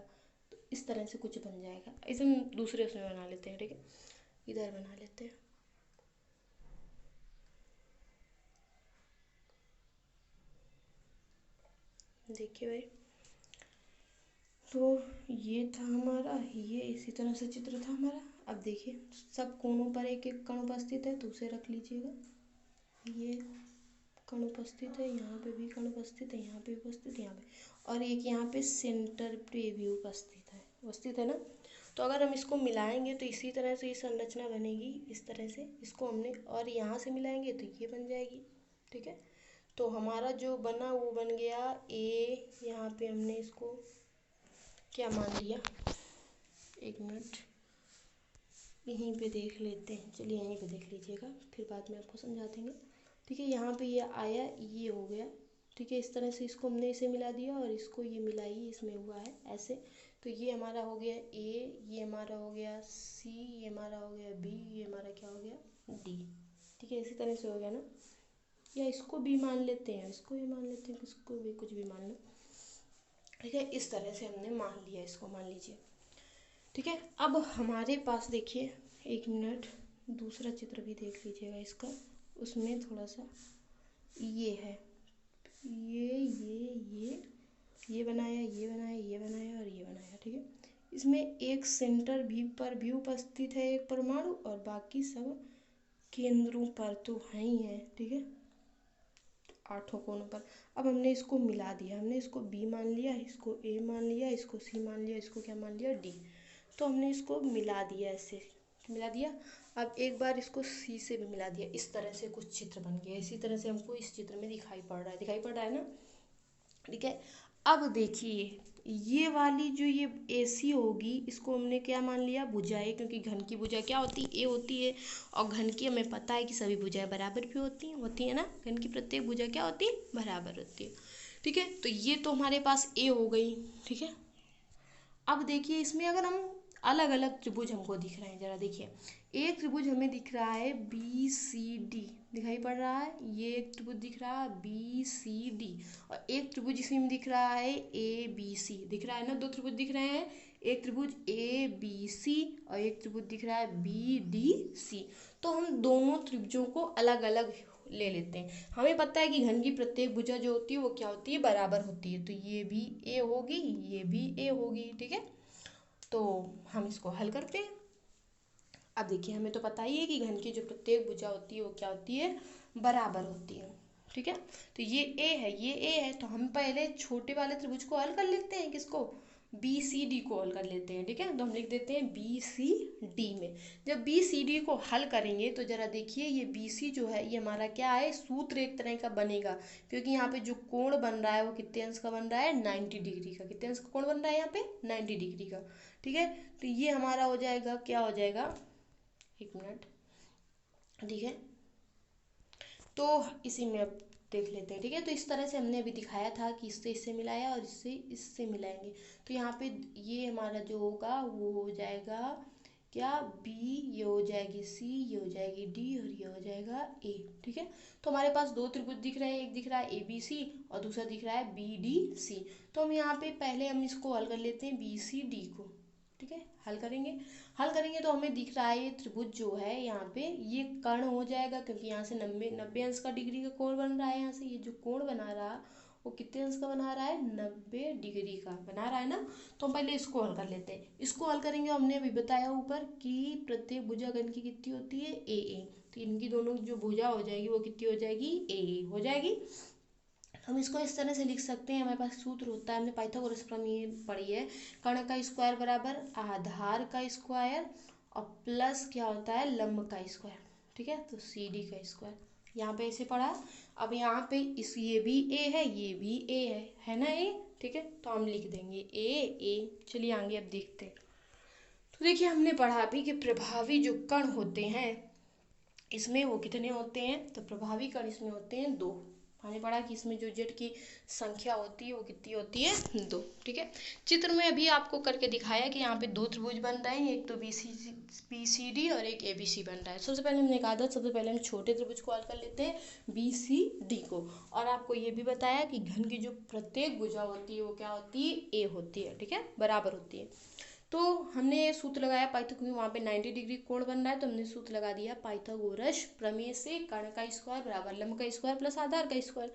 तो इस तरह से कुछ बन जाएगा। इसे हम दूसरे उसमें बना लेते हैं। ठीक है। इधर बना लेते हैं। देखिए भाई, तो ये था हमारा, ये इसी तरह से चित्र था हमारा। अब देखिए, सब कोनों पर एक एक कण उपस्थित है, तो उसे रख लीजिएगा। ये कण उपस्थित है, यहाँ पे भी कण उपस्थित है, यहाँ पे उपस्थित है, यहाँ पे, और एक यहाँ पे सेंटर पे भी उपस्थित है ना। तो अगर हम इसको मिलाएंगे तो इसी तरह से ये संरचना बनेगी, इस तरह से। इसको हमने, और यहाँ से मिलाएंगे तो ये बन जाएगी। ठीक है। तो हमारा जो बना वो बन गया ए। यहाँ पे हमने इसको क्या मान लिया, एक मिनट यहीं पे देख लेते हैं। चलिए यहीं पे देख लीजिएगा, फिर बाद में आपको समझा देंगे। ठीक है। यहाँ पे ये आया, ये हो गया। ठीक है। इस तरह से इसको हमने इसे मिला दिया और इसको ये मिलाई, इसमें हुआ है ऐसे। तो ये हमारा हो गया ए, ये हमारा हो गया सी, ये हमारा हो गया बी, ये हमारा क्या हो गया, डी। ठीक है। इसी तरह से हो गया ना। या इसको बी मान लेते हैं, इसको भी मान लेते हैं, किसको भी, कुछ भी मान लो। ठीक है। इस तरह से हमने मान लिया इसको, मान लीजिए। ठीक है। अब हमारे पास देखिए, एक मिनट, दूसरा चित्र भी देख लीजिएगा इसका। उसमें थोड़ा सा ये है, ये बनाया, ये बनाया, ये बनाया और ये बनाया। ठीक है। इसमें एक सेंटर भी पर भी उपस्थित है एक परमाणु, और बाकी सब केंद्रों पर तो है ही है। ठीक है। 8 कोनों पर। अब हमने इसको मिला दिया, हमने इसको बी मान लिया, इसको ए मान लिया, इसको सी मान लिया, इसको क्या मान लिया, डी। तो हमने इसको मिला दिया, ऐसे मिला दिया। अब एक बार इसको सी से भी मिला दिया। इस तरह से कुछ चित्र बन गया। इसी तरह से हमको इस चित्र में दिखाई पड़ रहा है ना। ठीक है। अब देखिए, ये वाली जो ये AC होगी, इसको हमने क्या मान लिया, भुजाएं, क्योंकि घन की भुजा क्या होती है, ए होती है। और घन की हमें पता है कि सभी भुजाएं बराबर भी होती है ना। घन की प्रत्येक भुजा क्या होती है, बराबर होती है। ठीक है। तो ये तो हमारे पास ए हो गई। ठीक है। अब देखिए, इसमें अगर हम अलग अलग त्रिभुज हमको दिख रहे हैं, जरा देखिए। एक त्रिभुज हमें दिख रहा है BCD, दिखाई पड़ रहा है। ये एक त्रिभुज दिख रहा है BCD, और एक त्रिभुज इसमें दिख रहा है ABC, दिख रहा है ना। दो त्रिभुज दिख रहे हैं, एक त्रिभुज ABC और एक त्रिभुज दिख रहा है BDC। तो हम दोनों त्रिभुजों को अलग अलग ले लेते हैं। हमें पता है कि घन की प्रत्येक भुजा जो होती है वो क्या होती है, बराबर होती है। तो ये भी ए होगी, ये भी ए होगी। ठीक है। तो हम इसको हल करते हैं। अब देखिए, हमें तो पता ही है कि घन की जो प्रत्येक भुजा होती है वो क्या होती है, बराबर होती है। ठीक है। तो ये ए है, ये ए है, तो हम पहले छोटे वाले त्रिभुज को हल कर लेते हैं। किसको, BCD को हल कर लेते हैं। ठीक है। तो हम लिख देते हैं BCD में। जब BCD को हल करेंगे तो जरा देखिए, ये BC जो है ये हमारा क्या है, सूत्र एक तरह का बनेगा, क्योंकि यहाँ पे जो कोण बन रहा है वो कितने अंश का बन रहा है, 90 डिग्री का। कितने अंश का कोण बन रहा है यहाँ पे, 90 डिग्री का। ठीक है। तो ये हमारा हो जाएगा, क्या हो जाएगा, एक मिनट। ठीक है। तो इसी में अब देख लेते हैं। ठीक है। तो इस तरह से हमने अभी दिखाया था कि इससे इससे मिलाया और इससे इससे मिलाएंगे। तो यहाँ पे ये हमारा जो होगा वो हो जाएगा क्या, B, ये हो जाएगी C, ये हो जाएगी D और ये हो जाएगा A। ठीक है। तो हमारे पास दो त्रिभुज दिख रहे हैं, एक दिख रहा है ABC और दूसरा दिख रहा है BDC। तो हम यहाँ पे पहले हम इसको हल कर लेते हैं BCD को। ठीक है। हल करेंगे तो हमें दिख रहा है ये त्रिभुज जो है यहाँ पे ये कर्ण हो जाएगा, क्योंकि यहाँ से 90 अंश का डिग्री का कोण बन रहा है। यहाँ से ये जो कोण बना रहा वो कितने अंश का बना रहा है, 90 डिग्री का बना रहा है ना। तो हम पहले इसको हल कर लेते हैं। इसको हल करेंगे, हमने अभी बताया ऊपर कि प्रत्येक भुजागण की कितनी होती है, ए। तो इनकी दोनों जो भुजा हो जाएगी वो कितनी हो जाएगी, ए हो जाएगी। हम इसको इस तरह से लिख सकते हैं, हमारे पास सूत्र होता है, हमने पाइथागोरस प्रमेय पढ़ी है, कर्ण का स्क्वायर बराबर आधार का स्क्वायर और प्लस क्या होता है, लंब का स्क्वायर। ठीक है, तो सी डी का स्क्वायर यहाँ पे ऐसे पढ़ा। अब यहाँ पे इस ये भी ए है, ये भी ए है ना ए। ठीक है, तो हम लिख देंगे ए। चलिए आगे अब देखते हैं। तो देखिए हमने पढ़ा अभी कि प्रभावी जो कण होते हैं इसमें वो कितने होते हैं, तो प्रभावी कण इसमें होते हैं 2। हमने पढ़ा कि इसमें जो जेड की संख्या होती है वो कितनी होती है, 2। ठीक है, चित्र में अभी आपको करके दिखाया कि यहाँ पे 2 त्रिभुज बन रहे हैं, एक तो बी सी डी और एक ए बी सी बन रहा है। सबसे पहले हमने कहा था, सबसे पहले हम छोटे त्रिभुज को हल कर लेते हैं, बी सी डी को। और आपको ये भी बताया कि घन की जो प्रत्येक भुजा होती है वो क्या होती है, ए होती है। ठीक है, बराबर होती है। तो हमने सूत्र लगाया क्योंकि वहाँ पे 90 डिग्री कोण बन रहा है, तो हमने सूत्र लगा दिया पाइथागोरस प्रमेय से कर्ण का स्क्वायर बराबर लंब का स्क्वायर प्लस आधार का स्क्वायर,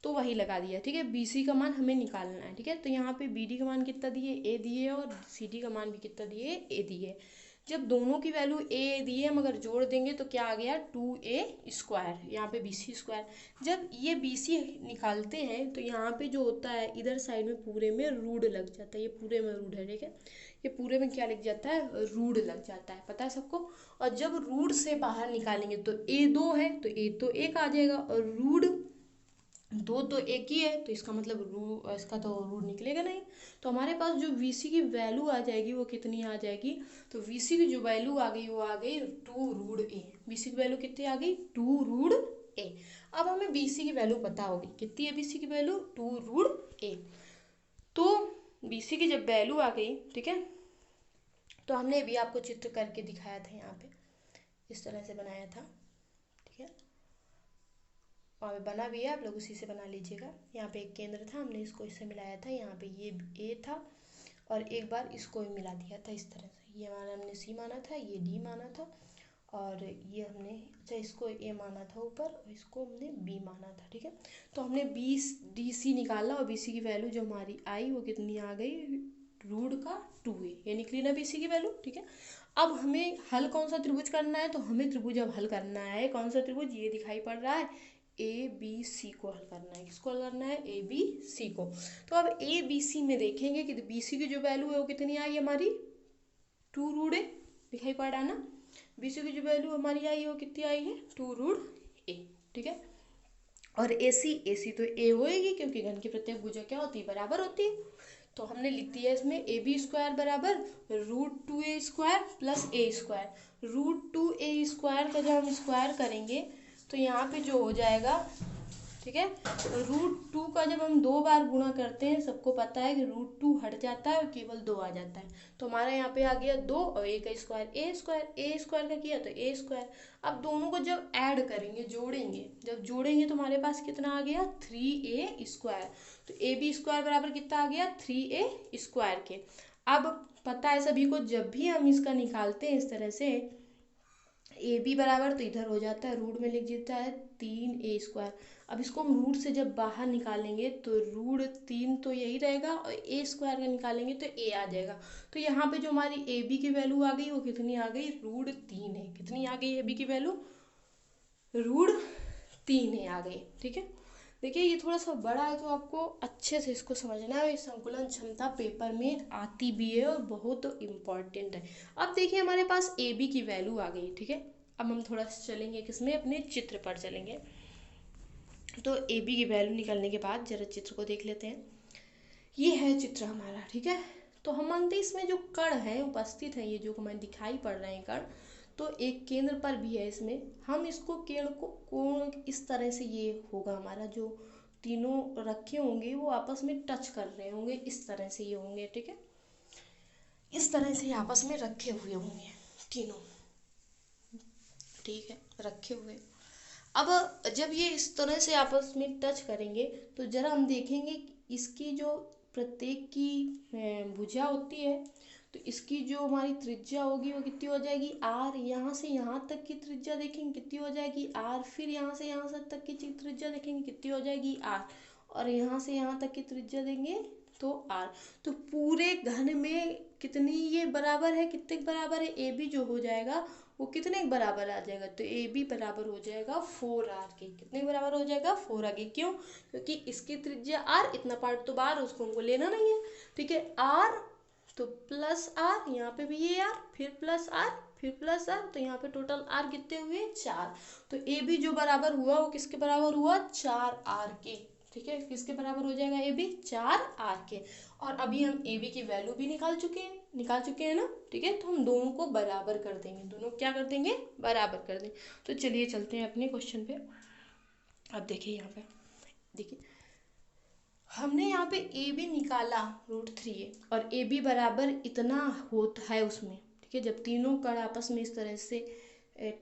तो वही लगा दिया। ठीक है, बीसी का मान हमें निकालना है। ठीक है, तो यहाँ पे बीडी का मान कितना दिए, ए दिए, और सीडी का मान भी कितना दिए, ए दिए। जब दोनों की वैल्यू ए दिए हम अगर जोड़ देंगे तो क्या आ गया, 2a स्क्वायर, यहाँ पे BC स्क्वायर। जब ये BC निकालते हैं तो यहाँ पे जो होता है इधर साइड में पूरे में रूट लग जाता है, ये पूरे में रूट है। ठीक है, ये पूरे में क्या लग जाता है, रूट लग जाता है, पता है सबको। और जब रूट से बाहर निकालेंगे तो ए 2 है तो ए तो 1 आ जाएगा, और रूट 2 तो 1 ही है, तो इसका मतलब इसका तो रूट निकलेगा नहीं। तो हमारे पास जो VC की वैल्यू आ जाएगी वो कितनी आ जाएगी, तो VC की जो वैल्यू आ गई वो आ गई 2 रूट ए। VC की वैल्यू कितनी आ गई, 2 रूट ए। अब हमें BC की वैल्यू पता होगी, कितनी है BC की वैल्यू, 2 रूट ए। तो BC की जब वैल्यू आ गई, ठीक है, तो हमने भी आपको चित्र करके दिखाया था, यहाँ पे इस तरह से बनाया था। ठीक है, और बना भी है, आप लोग उसी से बना लीजिएगा। यहाँ पे एक केंद्र था, हमने इसको इससे मिलाया था, यहाँ पे ये ए था और एक बार इसको भी मिला दिया था इस तरह से। ये माना हमने सी माना था, ये डी माना था, और ये हमने अच्छा इसको ए माना था ऊपर, और इसको हमने बी माना था। ठीक है, तो हमने डी सी निकाला, और BC की वैल्यू जो हमारी आई वो कितनी आ गई, रूट का 2a, ये निकली ना BC की वैल्यू। ठीक है, अब हमें हल कौन सा त्रिभुज करना है, तो हमें त्रिभुज अब हल करना है, कौन सा त्रिभुज, ये दिखाई पड़ रहा है, ABC को हल करना है। किसको हल करना है, ABC को। तो अब ABC में देखेंगे कि BC की जो वैल्यू है वो कितनी आई हमारी, 2 रूट ए, दिखाई पड़ रहा है ना। BC की जो वैल्यू हमारी आई है वो कितनी आई है, 2 रूट ए। ठीक है, और AC तो ए होएगी क्योंकि घन की प्रत्येक भुजा क्या होती है, बराबर होती है। तो हमने लिख दिया इसमें AB स्क्वायर बराबर रूट 2a स्क्वायर प्लस ए स्क्वायर। रूट 2a स्क्वायर का जब हम स्क्वायर करेंगे तो यहाँ पे जो हो जाएगा, ठीक है, रूट 2 का जब हम 2 बार गुणा करते हैं, सबको पता है कि रूट 2 हट जाता है और केवल 2 आ जाता है। तो हमारा यहाँ पे आ गया 2 और ए का स्क्वायर, ए स्क्वायर का किया तो ए स्क्वायर। अब दोनों को जब ऐड करेंगे, जोड़ेंगे, जब जोड़ेंगे तो हमारे पास कितना आ गया, 3a स्क्वायर। तो AB स्क्वायर बराबर कितना आ गया, 3a स्क्वायर के। अब पता है सभी को, जब भी हम इसका निकालते हैं इस तरह से, AB बराबर तो इधर हो जाता है, रूट में लिख देता है 3a स्क्वायर। अब इसको हम रूट से जब बाहर निकालेंगे तो रूट 3 तो यही रहेगा, और ए स्क्वायर का निकालेंगे तो ए आ जाएगा। तो यहाँ पे जो हमारी AB की वैल्यू आ गई वो कितनी आ गई, रूट 3 है। कितनी आ गई AB की वैल्यू, रूट 3 है आ गई। ठीक है, देखिए ये थोड़ा सा बड़ा है तो आपको अच्छे से इसको समझना है। संकुलन क्षमता पेपर में आती भी है और बहुत इम्पॉर्टेंट है। अब देखिए हमारे पास AB की वैल्यू आ गई। ठीक है, अब हम थोड़ा सा चलेंगे किसमें, अपने चित्र पर चलेंगे। तो AB की वैल्यू निकालने के बाद जरा चित्र को देख लेते हैं। ये है चित्र हमारा। ठीक है, तो हम मानते हैं इसमें जो कण है उपस्थित है, ये जो हमें दिखाई पड़ रहे हैं कण, तो एक केंद्र पर भी है इसमें। हम इसको केंद्र को कोण इस तरह से, ये होगा हमारा जो तीनों रखे होंगे वो आपस में टच कर रहे होंगे, इस तरह से ये होंगे। ठीक है, इस तरह से आपस में रखे हुए होंगे तीनों। ठीक है, रखे हुए। अब जब ये इस तरह से आपस में टच करेंगे तो जरा हम देखेंगे इसकी जो प्रत्येक की भुजा होती है, तो इसकी जो हमारी त्रिज्या होगी वो कितनी हो जाएगी, R। यहाँ से यहाँ तक की त्रिज्या देखेंगे कितनी हो जाएगी, R। फिर यहाँ से यहाँ तक की त्रिज्या देखेंगे कितनी हो जाएगी, R। और यहाँ से यहाँ तक की त्रिज्या देंगे तो r। तो पूरे घन में कितनी ये बराबर है, कितने बराबर है, ए बी जो हो जाएगा वो कितने के बराबर आ जाएगा, तो ए बी बराबर हो जाएगा 4r के। कितने बराबर हो जाएगा, 4r के। क्यों, क्योंकि इसकी त्रिज्या r, इतना पार्ट तो बाहर, उसको हमको लेना नहीं है, ठीक है। r तो प्लस r, यहाँ पे भी ये r, फिर प्लस r, फिर प्लस r, तो यहाँ पे टोटल r कितने हुए, 4। तो ए बी जो बराबर हुआ वो किसके बराबर हुआ, 4r के, ठीक है। किसके बराबर हो जाएगा ए बी, 4r के। और अभी हम ए बी की वैल्यू भी निकाल चुके हैं ना, ठीक है। तो हम दोनों को बराबर कर देंगे, दोनों क्या कर देंगे, बराबर कर देंगे। तो चलिए चलते हैं अपने क्वेश्चन पे। अब देखिए यहाँ पे, देखिए हमने यहाँ पे ए बी निकाला √3a, और ए बी बराबर इतना होता है उसमें, ठीक है। जब तीनों कण आपस में इस तरह से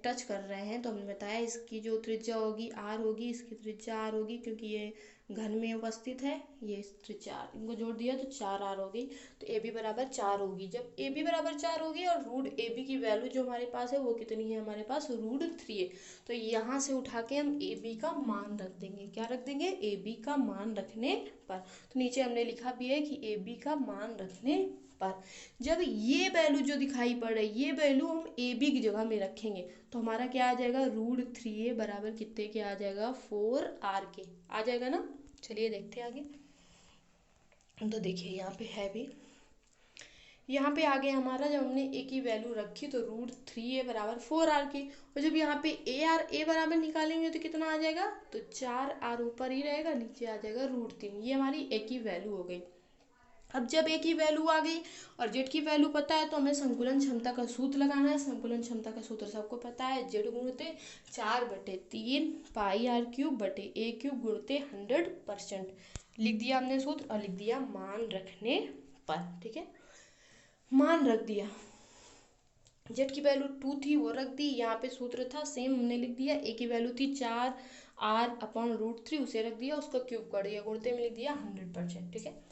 टच कर रहे हैं, तो हमने बताया इसकी जो त्रिज्या होगी r होगी, इसकी त्रिज्या r होगी, क्योंकि ये घन में उपस्थित है, ये त्रिज्या r, इनको जोड़ दिया तो 4r हो गई। तो ए बी बराबर 4 होगी। जब ए बी बराबर 4 होगी और रूट ए बी की वैल्यू जो हमारे पास है वो कितनी है, हमारे पास √3 है, तो यहाँ से उठा के हम ए बी का मान रख देंगे। क्या रख देंगे, ए बी का मान रखने पर। तो नीचे हमने लिखा भी है कि ए बी का मान रखने पर जब ये वैल्यू जो दिखाई पड़ रही है, ये वैल्यू हम ए बी की जगह में रखेंगे, तो हमारा क्या आ जाएगा, √3a बराबर कितने के आ जाएगा, 4r के आ जाएगा ना। चलिए देखते हैं आगे। तो देखिए यहाँ पे है भी, यहाँ पे आ गया हमारा, जब हमने ए की वैल्यू रखी तो √3a बराबर 4r की, और जब यहाँ पे ए बराबर निकालेंगे तो कितना आ जाएगा, तो 4r ऊपर ही रहेगा, नीचे आ जाएगा √3। ये हमारी ए की वैल्यू हो गई। अब जब ए की वैल्यू आ गई और जेड की वैल्यू पता है, तो हमें संकुलन क्षमता का सूत्र लगाना है। संकुलन क्षमता का सूत्र सबको पता है, जेड गुणित 4/3 πr³ बटे a³ गुणित 100%। लिख दिया हमने सूत्र और लिख दिया मान रखने पर, ठीक है। मान रख दिया, जेड की वैल्यू 2 थी वो रख दी, यहाँ पे सूत्र था सेम हमने लिख दिया। ए की वैल्यू थी 4r/√3, उसे रख दिया, उसका क्यूब कर दिया, गुणित में लिख दिया 100%, ठीक है।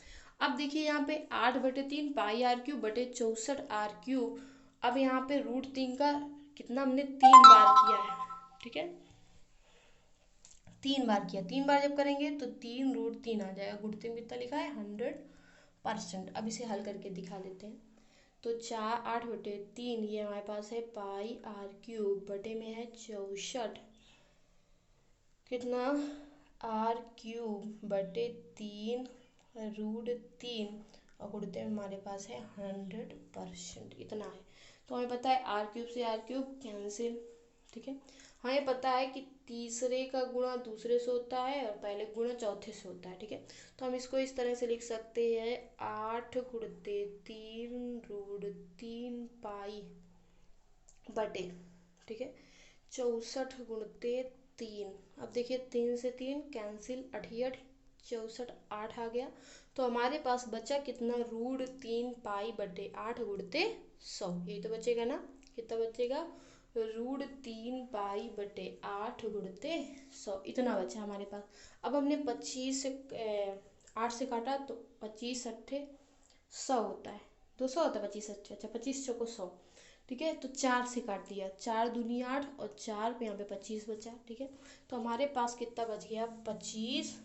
अब देखिए यहाँ पे 8/3 πr³ बटे 64r³। अब यहाँ पे √3 का कितना हमने 3 बार किया है, ठीक है, 3 बार किया। 3 बार जब करेंगे तो 3√3 आ जाएगा, गुणित में कितना लिखा है, 100%। अब इसे हल करके दिखा देते हैं। तो 8/3 ये हमारे पास है πr³ बटे में है 64, कितना r³ बटे 3 √3, और गुणित में हमारे पास है 100%, इतना है। तो हमें पता है r³ से r³ कैंसिल, ठीक है। हमें पता है कि तीसरे का गुणा दूसरे से होता है और पहले गुणा चौथे से होता है, ठीक है। तो हम इसको इस तरह से लिख सकते हैं, 8 गुणित 3 √3 पाई बटे, ठीक है, 64 गुणित 3। अब देखिए 3 से 3 कैंसिल, 8 64, 8 आ गया। तो हमारे पास बचा कितना, √3 पाई बटे 8 गुणित 100, यही तो बचेगा ना। कितना बचेगा, √3 पाई बटे 8 गुणित 100, इतना बचा हमारे पास। अब हमने 25 से 8 से काटा तो 25 8 100 होता है, 200 होता है 25 8, अच्छा 25 चौको 100, ठीक है। तो 4 से काट दिया, 4 दूनी 8 और 4 पे यहाँ पे 25 बचा, ठीक है। तो हमारे पास कितना बच गया, 25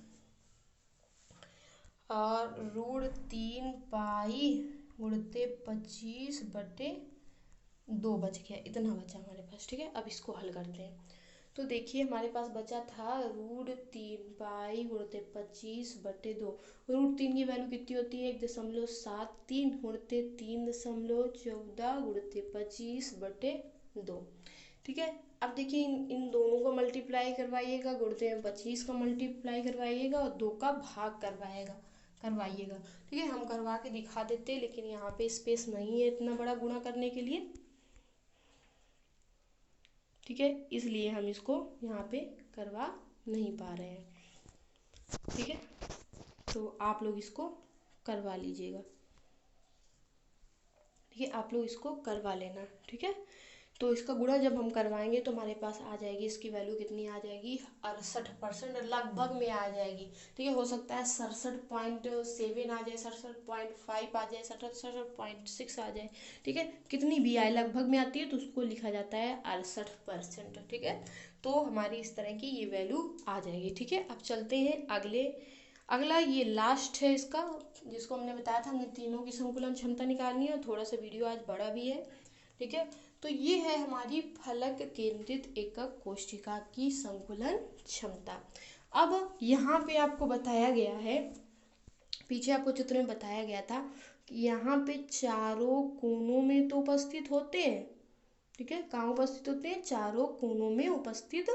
और √3 पाई गुणित 25 बटे 2 बच गया, इतना बचा हमारे पास, ठीक है। अब इसको हल करते हैं। तो देखिए हमारे पास बचा था √3 पाई गुणित 25 बटे 2। √3 की वैल्यू कितनी होती है, 1.73 गुणित 3.14 गुणित 25 बटे 2, ठीक है। अब देखिए इन दोनों को मल्टीप्लाई करवाइएगा, गुणित में 25 का मल्टीप्लाई करवाइएगा और 2 का भाग करवाइएगा, ठीक है। हम करवा के दिखा देते हैं, लेकिन यहाँ पे स्पेस नहीं है इतना बड़ा गुणा करने के लिए, ठीक है, इसलिए हम इसको यहाँ पे करवा नहीं पा रहे हैं, ठीक है। तो आप लोग इसको करवा लीजिएगा, ठीक है, आप लोग इसको करवा लेना, ठीक है। तो इसका गुणा जब हम करवाएंगे तो हमारे पास आ जाएगी, इसकी वैल्यू कितनी आ जाएगी, 68% लगभग में आ जाएगी, ठीक है। हो सकता है 67.7 आ जाए, 67.5 आ जाए, 67.6 आ जाए, ठीक है। कितनी भी आए, लगभग में आती है तो उसको लिखा जाता है 68%, ठीक है। तो हमारी इस तरह की ये वैल्यू आ जाएगी, ठीक है। अब चलते हैं अगला ये लास्ट है इसका, जिसको हमने बताया था हमने तीनों की संकुलन क्षमता निकालनी है, और थोड़ा सा वीडियो आज बड़ा भी है, ठीक है। तो ये है हमारी फलक केंद्रित एकक कोशिका की संकुलन क्षमता। अब यहाँ पे आपको बताया गया है, पीछे आपको चित्र में बताया गया था कि यहाँ पे चारों कोनों में तो उपस्थित होते हैं, ठीक है। कहाँ उपस्थित होते हैं? चारों कोनों में उपस्थित,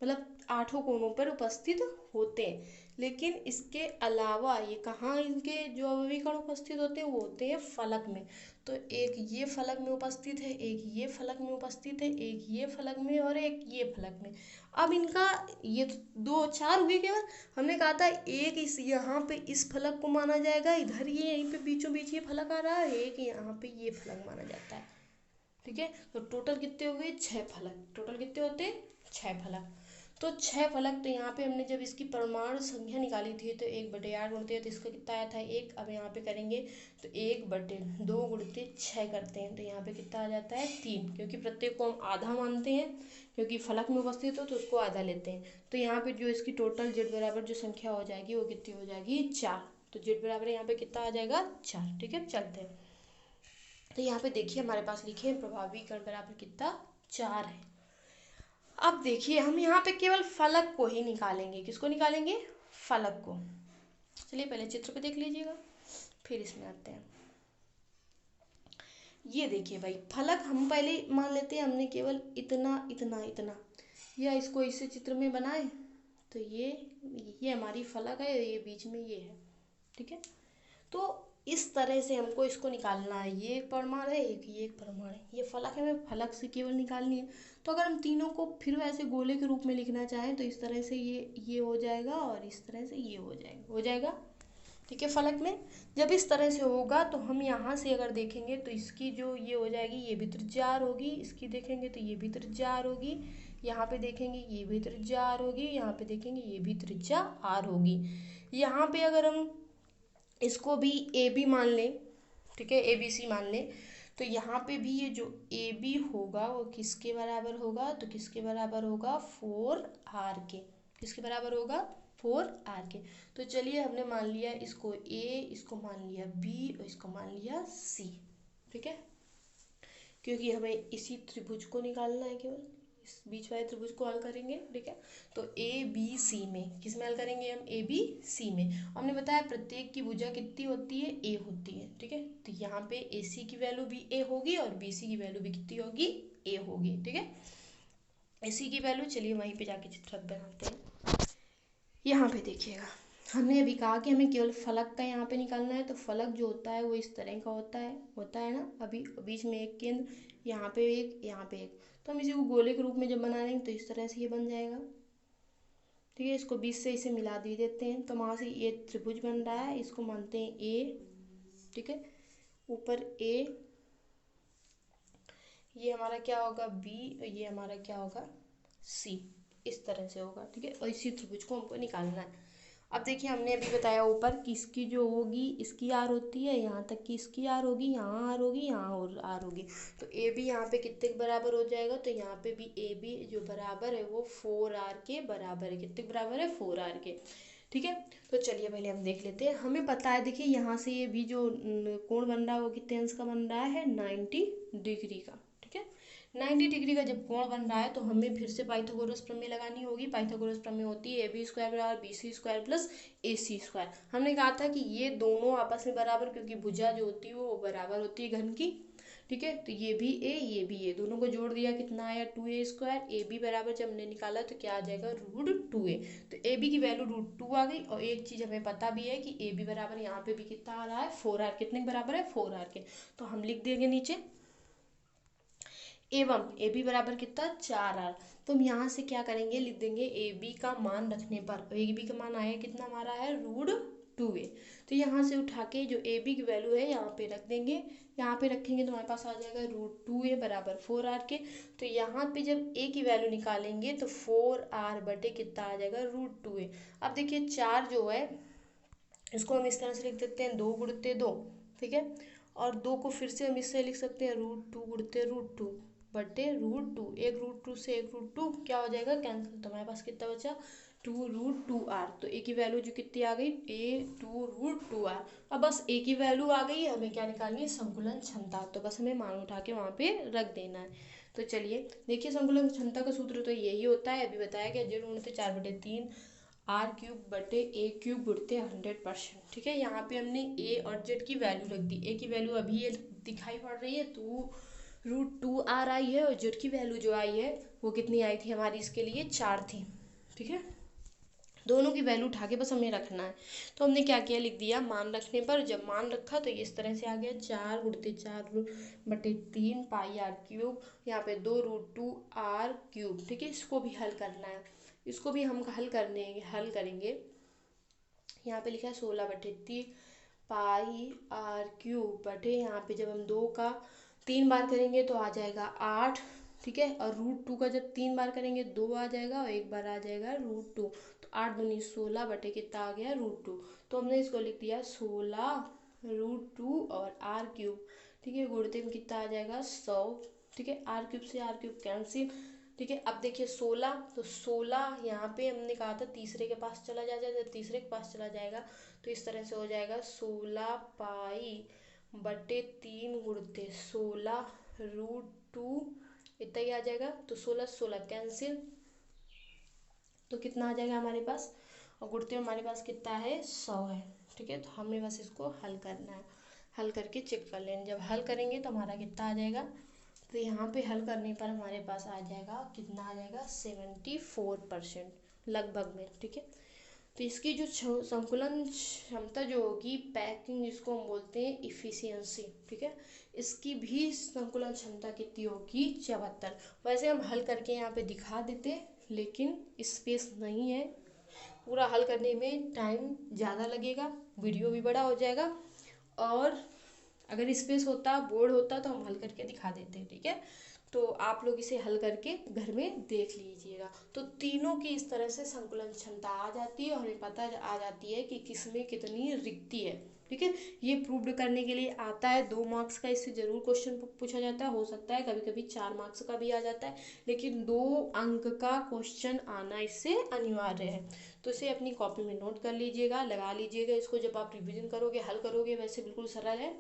मतलब 8 कोनों पर उपस्थित होते हैं। लेकिन इसके अलावा ये कहाँ इनके जो अवयवी कण उपस्थित होते हैं, वो होते हैं फलक में। तो एक ये फलक में उपस्थित है, एक ये फलक में उपस्थित है, एक ये फलक में और एक ये फलक में। अब इनका ये तो 2 4 हुए केवल। हमने कहा था एक इस यहाँ पे इस फलक को माना जाएगा, इधर ये यहीं पे बीचों बीच ये फलक आ रहा है, एक यहाँ पे ये फलक माना जाता है, ठीक है। तो टोटल कितने हो गए? 6 फलक। टोटल कितने होते हैं? 6 फलक। तो 6 फलक। तो यहाँ पे हमने जब इसकी परमाणु संख्या निकाली थी तो 1/8 गुणते हैं, तो इसका कितना आया था? 1। अब यहाँ पे करेंगे तो 1/2 गुणते 6 करते हैं, तो यहाँ पे कितना आ जाता है? 3, क्योंकि प्रत्येक को हम आधा मानते हैं, क्योंकि फलक में उपस्थित हो तो उसको आधा लेते हैं। तो यहाँ पे जो इसकी टोटल जेड बराबर जो संख्या हो जाएगी वो कितनी हो जाएगी? 4। तो जेड बराबर यहाँ पे कितना आ जाएगा? 4, ठीक है। चलते हैं, तो यहाँ पे देखिए हमारे पास लिखे हैं प्रभावी कण बराबर कितना? 4 है। अब देखिए हम यहाँ पे केवल फलक को ही निकालेंगे। किसको निकालेंगे? फलक को। चलिए पहले चित्र पे देख लीजिएगा, फिर इसमें आते हैं। ये देखिए भाई, फलक हम पहले मान लेते हैं हमने केवल इतना इतना इतना, या इसको इसे चित्र में बनाए तो ये हमारी फलक है, ये बीच में ये है, ठीक है। तो इस तरह से हमको इसको निकालना है। ये एक परमाणु है, ये एक परमाणु है, ये फलक है, हमें फलक से केवल निकालनी है। तो अगर हम तीनों को फिर वैसे गोले के रूप में लिखना चाहें तो इस तरह से ये हो जाएगा, और इस तरह से ये हो जाएगा, ठीक है। फलक में जब इस तरह से होगा तो हम यहाँ से अगर देखेंगे तो इसकी जो ये हो जाएगी, ये भी त्रिज्या r होगी, इसकी देखेंगे तो ये भी त्रिज्या r होगी, यहाँ पे देखेंगे ये भी त्रिज्या r होगी, यहाँ पे देखेंगे ये भी त्रिज्या r होगी। यहाँ पे अगर हम इसको भी ए बी मान लें, ठीक है, ए बी सी मान लें, तो यहाँ पे भी ये जो ए बी होगा वो किसके बराबर होगा? तो किसके बराबर होगा? 4r के। किसके बराबर होगा? 4r के। तो चलिए हमने मान लिया इसको ए, इसको मान लिया बी और इसको मान लिया सी, ठीक है, क्योंकि हमें इसी त्रिभुज को निकालना है, केवल इस बीच वाले त्रिभुज को हल करेंगे, ठीक है। तो ए बी सी में किस में हल करेंगे हम? ए बी सी में। हमने बताया प्रत्येक की भुजा कितनी होती है? ए होती है, ठीक है। तो यहाँ पे ए सी की वैल्यू भी ए होगी और बी सी की वैल्यू भी कितनी होगी? ए होगी, ठीक है। ए सी की वैल्यू, चलिए वहीं पे जाके चित्र बनाते हैं। यहाँ पे देखिएगा, हमने अभी कहा कि हमें केवल फलक का यहाँ पे निकालना है। तो फलक जो होता है वो इस तरह का होता है ना। अभी बीच में एक केंद्र, यहाँ पे एक, यहाँ पे एक, तो हम इसी को गोले के रूप में जब बना लेंगे तो इस तरह से ये बन जाएगा, ठीक है। इसको बीच से इसे मिला दे देते हैं, तो वहाँ से ये त्रिभुज बन रहा है, इसको मानते हैं ए, ठीक है। ऊपर ए, ये हमारा क्या होगा? बी, और ये हमारा क्या होगा? सी। इस तरह से होगा, ठीक है। और इसी त्रिभुज को हमको निकालना है। अब देखिए हमने अभी बताया ऊपर कि इसकी जो होगी, इसकी आर होती है यहाँ तक की, इसकी आर होगी, यहाँ आर होगी, यहाँ और आर होगी। तो ए बी यहाँ पे कितने के बराबर हो जाएगा? तो यहाँ पे भी ए बी जो बराबर है वो 4r के बराबर है। कितने के बराबर है? 4r के, ठीक है। तो चलिए पहले हम देख लेते हैं। हमें पता है, देखिए यहाँ से ये भी जो कोण बन रहा है वो कितने अंश का बन रहा है? 90 डिग्री का, ठीक है। 90 डिग्री का जब कोण बन रहा है तो हमें फिर से पाइथागोरस प्रमेय लगानी होगी। पाइथागोरस प्रमेय होती है ए बी स्क्वायर बराबर बी सी स्क्वायर प्लस ए सी स्क्वायर। हमने कहा था कि ये दोनों आपस में बराबर, क्योंकि भुजा जो होती है वो बराबर होती है घन की, ठीक है। तो ये भी ए, ये भी ए, दोनों को जोड़ दिया, कितना आया? 2a square. ए बी बराबर जब हमने निकाला तो क्या आ जाएगा? √2a। तो ए बी की वैल्यू √2 आ गई। और एक चीज़ हमें पता भी है कि ए बी बराबर यहाँ पे भी कितना आ रहा है? 4r। कितने के बराबर है? 4r के। तो हम लिख देंगे नीचे एवं ए बी बराबर कितना? 4r। तो हम यहाँ से क्या करेंगे? लिख देंगे ए बी का मान रखने पर, ए बी का मान आया कितना हमारा है? √2a। तो यहाँ से उठा के जो ए बी की वैल्यू है यहाँ पे रख देंगे। यहाँ पे रखेंगे तो हमारे पास आ जाएगा √2a बराबर 4r के। तो यहाँ पे जब a की वैल्यू निकालेंगे तो 4r बटे कितना आ जाएगा? √2a। अब देखिए 4 जो है इसको हम इस तरह से लिख देते हैं 2 गुणित 2, ठीक है। और 2 को फिर से हम इससे लिख सकते हैं √2 गुणित √2 बटे √2। एक √2 से एक √2 क्या हो जाएगा, कैंसिल। तो हमारे पास कितना बचा, 2√2r। तो ए की वैल्यू जो कितनी आ गई, a2√2r। अब बस ए की वैल्यू आ गई, हमें क्या निकालनी है, संकुलन क्षमता। तो बस हमें मान उठा के वहाँ पे रख देना है। तो चलिए देखिए, संकुलन क्षमता का सूत्र तो यही होता है, अभी बताया गया, z गुणित 4/3 r³ बटे a³ गुणित 100%। ठीक है, यहाँ पे हमने a और z की वैल्यू रख दी। a की वैल्यू अभी ये दिखाई पड़ रही है, 2√2r आई है, और z की वैल्यू जो आई है वो कितनी आई थी हमारी, इसके लिए 4 थी। ठीक है, दोनों की वैल्यू उठा के बस हमें रखना है। तो हमने क्या किया, लिख दिया मान रखने पर। जब मान रखा तो ये इस तरह से आ गया, 4/4 पाई r³, यहाँ पे 2√2r³। ठीक है, इसको भी हल करना है, इसको भी हम हल करेंगे। यहाँ पे लिखा है 16/3 पाई r³ बटे, यहाँ पे जब हम 2 का 3 बार करेंगे तो आ जाएगा 8। ठीक है, और √2 का जब 3 बार करेंगे 2 आ जाएगा, और एक बार आ जाएगा √2। तो 8 दूनी 16 बटे कितना आ गया, √2। तो हमने इसको लिख दिया 16√2 और r³। ठीक है, गुणित में कितना आ जाएगा, 100। ठीक है, r³ से r³ कैंसिल। ठीक है, अब देखिए 16, तो 16 यहाँ पे हमने कहा था तीसरे के पास चला जाएगा, जब तीसरे के पास चला जाएगा तो इस तरह से हो जाएगा, 16 पाई बटे 3 गुणित 16√2, इतना ही आ जाएगा। तो 16 कैंसिल, तो कितना आ जाएगा हमारे पास, और गुणते में हमारे पास कितना है, 100 है। ठीक है, तो हमें बस इसको हल करना है, हल करके चेक कर लेंगे। जब हल करेंगे तो हमारा कितना आ जाएगा, तो यहाँ पे हल करने पर हमारे पास आ जाएगा, कितना आ जाएगा, 74% लगभग में। ठीक है, तो इसकी जो संकुलन क्षमता जो होगी, पैकिंग जिसको हम बोलते हैं, इफिशियंसी। ठीक है, इसकी भी संकुलन क्षमता कितनी होगी, 74। वैसे हम हल करके यहाँ पे दिखा देते, लेकिन स्पेस नहीं है, पूरा हल करने में टाइम ज़्यादा लगेगा, वीडियो भी बड़ा हो जाएगा, और अगर स्पेस होता, बोर्ड होता तो हम हल करके दिखा देते। ठीक है, तो आप लोग इसे हल करके घर में देख लीजिएगा। तो तीनों की इस तरह से संकुलन क्षमता आ जाती है, और हमें पता आ जाती है कि किसमें कितनी रिक्ति है। ठीक है, ये प्रूव्ड करने के लिए आता है, 2 मार्क्स का इससे जरूर क्वेश्चन पूछा जाता है, हो सकता है कभी कभी 4 मार्क्स का भी आ जाता है, लेकिन 2 अंक का क्वेश्चन आना इससे अनिवार्य है। तो इसे अपनी कॉपी में नोट कर लीजिएगा, लगा लीजिएगा इसको, जब आप रिविजन करोगे, हल करोगे, वैसे बिल्कुल सरल है।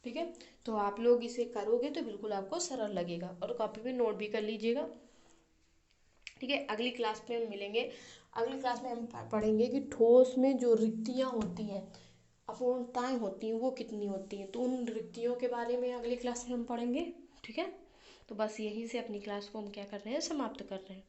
ठीक है, तो आप लोग इसे करोगे तो बिल्कुल आपको सरल लगेगा, और कॉपी में नोट भी कर लीजिएगा। ठीक है, अगली क्लास में हम मिलेंगे। अगली क्लास में हम पढ़ेंगे कि ठोस में जो रिक्तियाँ होती हैं, अपूर्णताएं होती हैं, वो कितनी होती हैं। तो उन रिक्तियों के बारे में अगली क्लास में हम पढ़ेंगे। ठीक है, तो बस यहीं से अपनी क्लास को हम क्या कर रहे हैं, समाप्त कर रहे हैं।